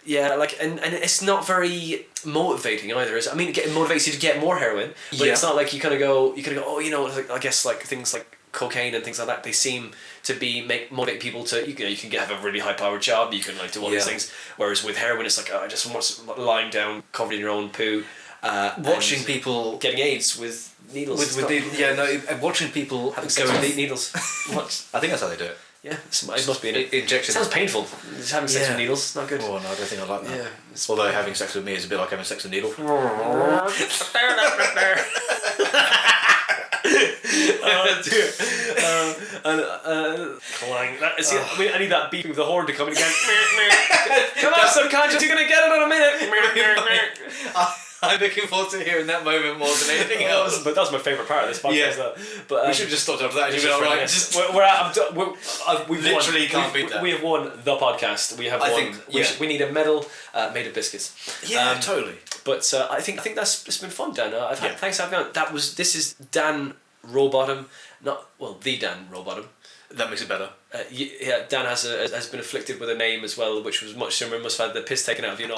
Yeah, like, and it's not very motivating either. I mean, it motivates you to get more heroin, but it's not like you kind of go, oh, you know, like, I guess like things like cocaine and things like that, they seem to be motivate people to, you can have a really high powered job, you can like do all these things. Whereas with heroin, it's like, I just want lying down covered in your own poo, watching people getting AIDS with needles. Watching people going needles. What? I think that's how they do it. Yeah, it must be an injection. Sounds painful. Just having sex with needles, not good. Oh no, I don't think I like that. Yeah, although having sex with me is a bit like having sex with a needle. Oh dear. Clang. I need that beeping of the horn to come in again. Come on, subconscious, you're gonna get it in a minute. I'm looking forward to hearing that moment more than anything else. But that's my favourite part of this podcast. Yeah. But we should just stop after that. You'll be alright. We literally can't beat that. We have won the podcast. We have won. We need a medal made of biscuits. Yeah, totally. But I think it's been fun, Dan. Thanks for having me on. This is Dan Rowbottom, the Dan Rowbottom. That makes it better. Dan has been afflicted with a name as well, which was much similar. Must have had the piss taken out of you. From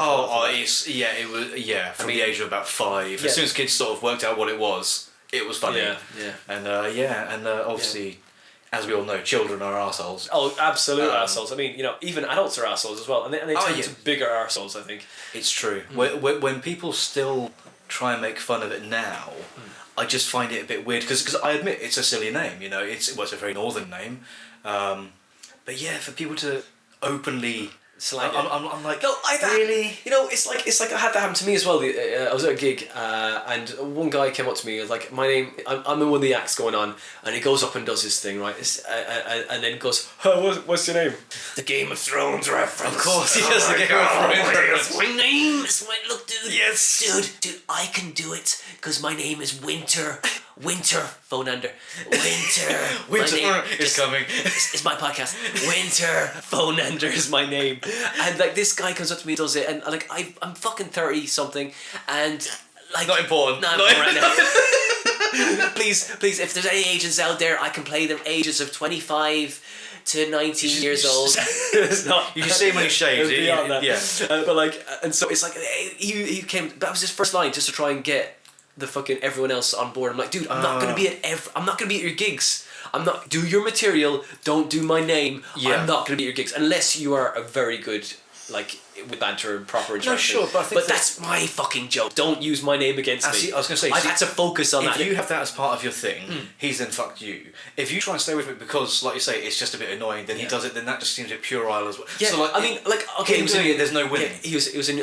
the age of about 5. As soon as kids sort of worked out what it was funny. And obviously, as we all know, children are arseholes. Oh, absolute arseholes. I mean, even adults are arseholes as well, and they tend to bigger arseholes, I think. It's true. When people still try and make fun of it now. I just find it a bit weird because I admit it's a silly name, it's a very northern name, but yeah, for people to openly slag I'm like, no, really? It's like I had that happen to me as well. I was at a gig and one guy came up to me and was like, my name, I'm in one of the acts going on, and he goes up and does his thing, right? And then goes, what's your name? The Game of Thrones reference. Of course, he does the Game of Thrones reference. My name is look, dude. Yes, dude, I can do it because my name is Winter. Phone under. Winter is coming. It's my podcast. Winter Phone Under is my name. And like this guy comes up to me, does it, and like I'm fucking 30 something, and like not important. Not important right now. please, if there's any agents out there, I can play them ages of 25 to 19 years old. It's not. You see him when he shaves. Beyond that. But like, and so it's like he came. That was his first line, just to try and get the fucking everyone else on board. I'm like, dude, I'm not gonna be at your gigs. Do your material, don't do my name. I'm not gonna be at your gigs unless you are a very good, like, with banter and proper interaction. No, sure, but I think that's my fucking joke. Don't use my name against me. I was gonna say, I've had to focus on that. If you have that as part of your thing, he's then fucked you. If you try and stay with it because, like you say, it's just a bit annoying, then he does it, then that just seems a bit puerile as well. Yeah, so, like, okay, there's no winning. He was a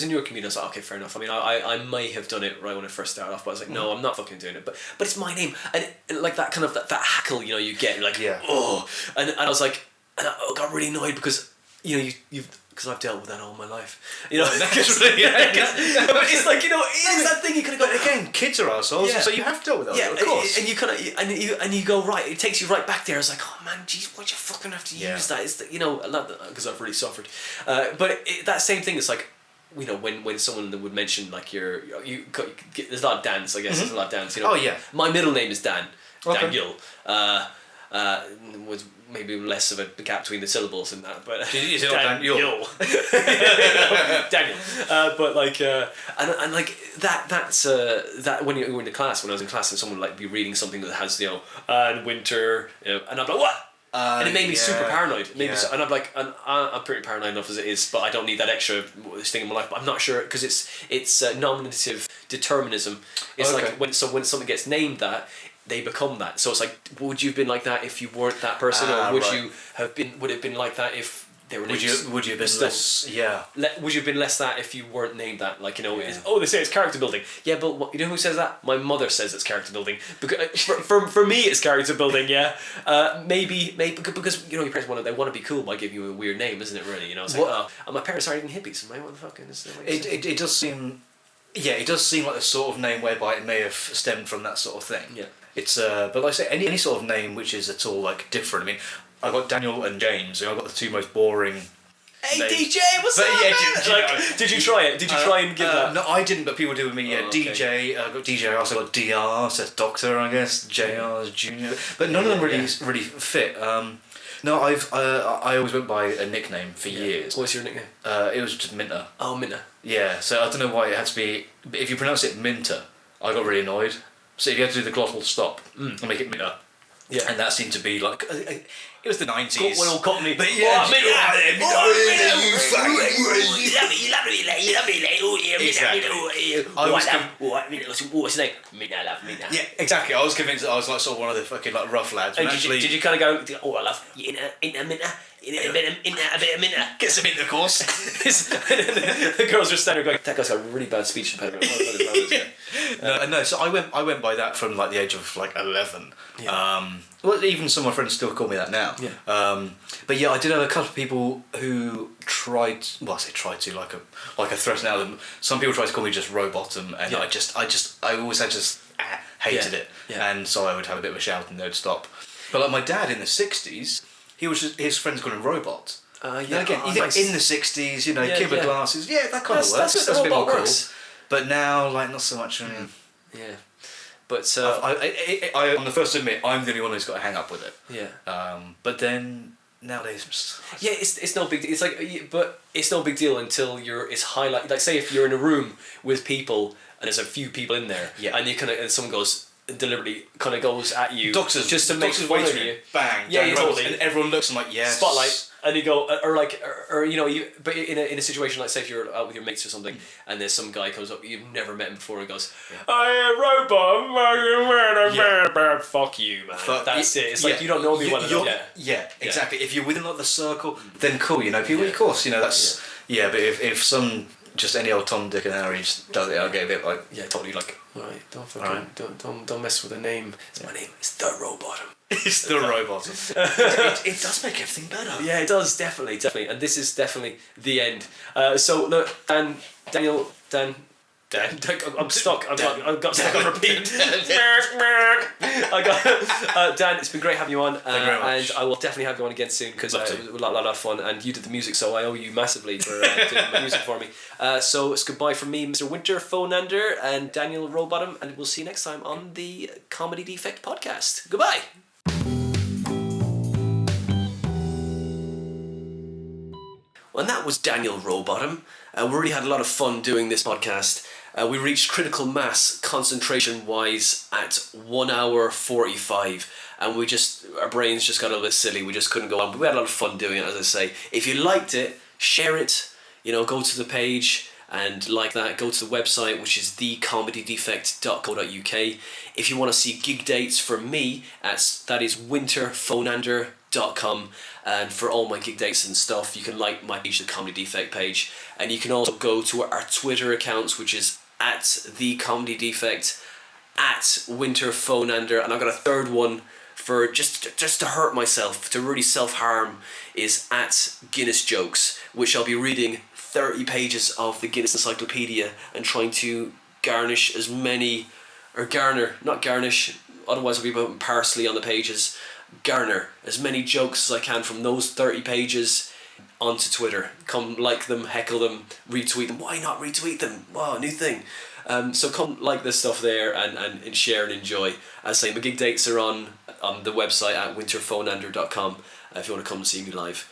newer comedian. I was like, okay, fair enough. I mean, I may have done it right when I first started off, but I was like, no, I'm not fucking doing it. But it's my name, and like that kind of that hackle, you get, like, oh, and I was like, and I got really annoyed because because I've dealt with that all my life, naturally. It's like, it is that thing you could have got. Again, kids are assholes, so you have to deal with that. Of course. And you kind of and you go right. It takes you right back there. It's like, oh man, geez, why'd you fucking have to use that? It's because I've really suffered. But that same thing is like, when someone would mention like there's a lot of Dans. I guess there's a lot of Dans. Oh yeah. My middle name is Dan. Okay. Daniel. Was maybe less of a gap between the syllables in that, but Daniel. Daniel. But like, and like that's that when you were in the class, when I was in class, and someone would like be reading something that has and winter, and I'm like, what? And it made me super paranoid. And I'm like, I'm pretty paranoid enough as it is, but I don't need that extra thing in my life. But I'm not sure because it's nominative determinism. It's like when something gets named that, they become that. So it's like, would you have been like that if you weren't that person, or would you have been? Would it have been like that if they were? Would you have been less? Yeah. Would you have been less that if you weren't named that? Like, they say it's character building. Yeah, but you know who says that? My mother says it's character building. Because for me, it's character building. Yeah. Maybe because your parents want to be cool by giving you a weird name, isn't it? Really, it's like, my parents aren't even hippies. What the fuck is it? It does seem. Yeah, it does seem like the sort of name whereby it may have stemmed from that sort of thing. Yeah. It's but like I say, any sort of name which is at all like different. I mean, I got Daniel and James. I got the two most boring Hey names. DJ, what's But up, yeah, man? Did you try it? Did you try and give that? No, I didn't, but people do with me. Yeah, okay. DJ. I got DJ. I also got DR. So that's Doctor, I guess. JR is Junior. But none of them really fit. No, I always went by a nickname for years. What's your nickname? It was just Minter. Oh, Minter. Yeah, so I don't know why it had to be. If you pronounce it Minter, I got really annoyed. So if you had to do the glottal stop and make it Minter. Yeah. And that seemed to be like. It was the 90s. Got one old Cockney. But yeah, what's his name? Yeah, exactly. I was convinced that I was like sort of one of the fucking like rough lads. And did you kind of go, oh, I love minter. A bit of minter. Get some in, of course. The girls are standing there going, that guy's got a really bad speech impediment. No, so I went by that from like the age of like 11. Yeah. Well, even some of my friends still call me that now. Yeah. But yeah, I did have a couple of people who tried. Well, I say tried to like a threat out of them. Some people tried to call me just Rowbottom, and I always hated it. Yeah. And so I would have a bit of a shout, and they'd stop. But like my dad in the 60s, he was his friends called him Robot. Yeah. And again, nice. in the 60s, kid with glasses. Yeah, that kind of works. That's a bit more cool. But now, like, not so much. Yeah. But I on the first to admit, I'm the only one who's got to hang up with it. Yeah. But then nowadays, yeah, it's no big deal. It's like, but it's no big deal until it's highlight. Like, say if you're in a room with people and there's a few people in there, and you and someone goes deliberately kind of goes at you, doctors just to make fun of you. Bang. Yeah, totally. And everyone looks and like, yes. Spotlight. And you go, or but in a situation like, say if you're out with your mates or something, and there's some guy comes up, you've never met him before, and goes, Robot, fuck you, man. That's it. It's like, you don't know me well enough. Yeah, exactly. If you're within like the circle, then cool, people, of course, that's, but if some, just any old Tom, Dick and Harry just does it, I'll get a bit like... Yeah, totally like, alright, don't mess with the name. My name is The Rowbottom. It's The Rowbottom. It does make everything better. Yeah, it does, definitely. And this is definitely the end. So, look, Daniel, I'm stuck. I've got stuck on repeat. Dan, it's been great having you on. Thank you very much. And I will definitely have you on again soon because it was a lot of fun. And you did the music, so I owe you massively for doing the music for me. So it's goodbye from me, Mr. Winter Phonander, and Daniel Rowbottom, and we'll see you next time on the Comedy Defect podcast. Goodbye. Well, and that was Daniel Rowbottom. We really had a lot of fun doing this podcast. We reached critical mass concentration-wise at 1 hour 45, and our brains just got a little bit silly. We just couldn't go on, but we had a lot of fun doing it, as I say. If you liked it, share it. Go to the page and like that. Go to the website, which is thecomedydefect.co.uk. If you want to see gig dates for me, that is winterphonander.com. And for all my gig dates and stuff, you can like my page, the Comedy Defect page, and you can also go to our Twitter accounts, which is at the Comedy Defect, at winterphonander, and I've got a third one for just to hurt myself, to really self-harm, is at Guinness Jokes, which I'll be reading 30 pages of the Guinness Encyclopedia and trying to garnish as many, or garner, not garnish, otherwise I'll be putting parsley on the pages, garner as many jokes as I can from those 30 pages onto Twitter. Come like them, heckle them, retweet them. Why not retweet them? Wow, new thing. So come like this stuff there and share and enjoy. As I say, my gig dates are on the website at winterphonander.com if you want to come and see me live.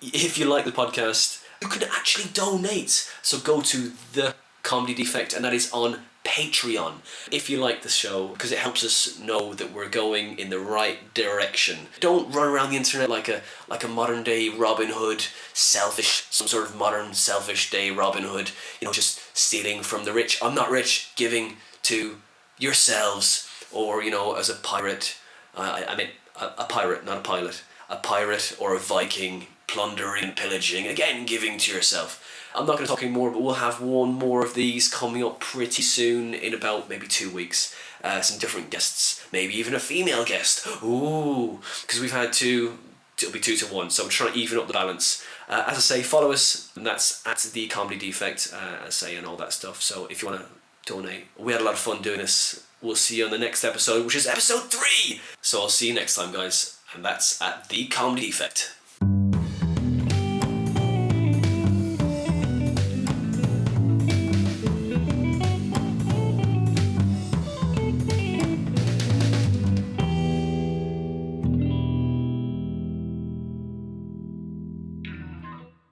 If you like the podcast, you can actually donate. So go to the Comedy Defect, and that is on Patreon. If you like the show, because it helps us know that we're going in the right direction. Don't run around the internet like a modern day Robin Hood, selfish, some sort of modern selfish day Robin Hood, just stealing from the rich. I'm not rich, giving to yourselves, or as a pirate, I mean a pirate, not a pilot, a pirate or a Viking, plundering and pillaging, again giving to yourself. I'm not going to talk anymore, but we'll have one more of these coming up pretty soon, in about maybe 2 weeks. Some different guests, maybe even a female guest. Ooh, because we've had two, it'll be 2 to 1, so I'm trying to even up the balance. As I say, follow us, and that's at the Comedy Defect, as I say, and all that stuff. So if you want to donate, we had a lot of fun doing this. We'll see you on the next episode, which is episode 3. So I'll see you next time, guys, and that's at the Comedy Defect.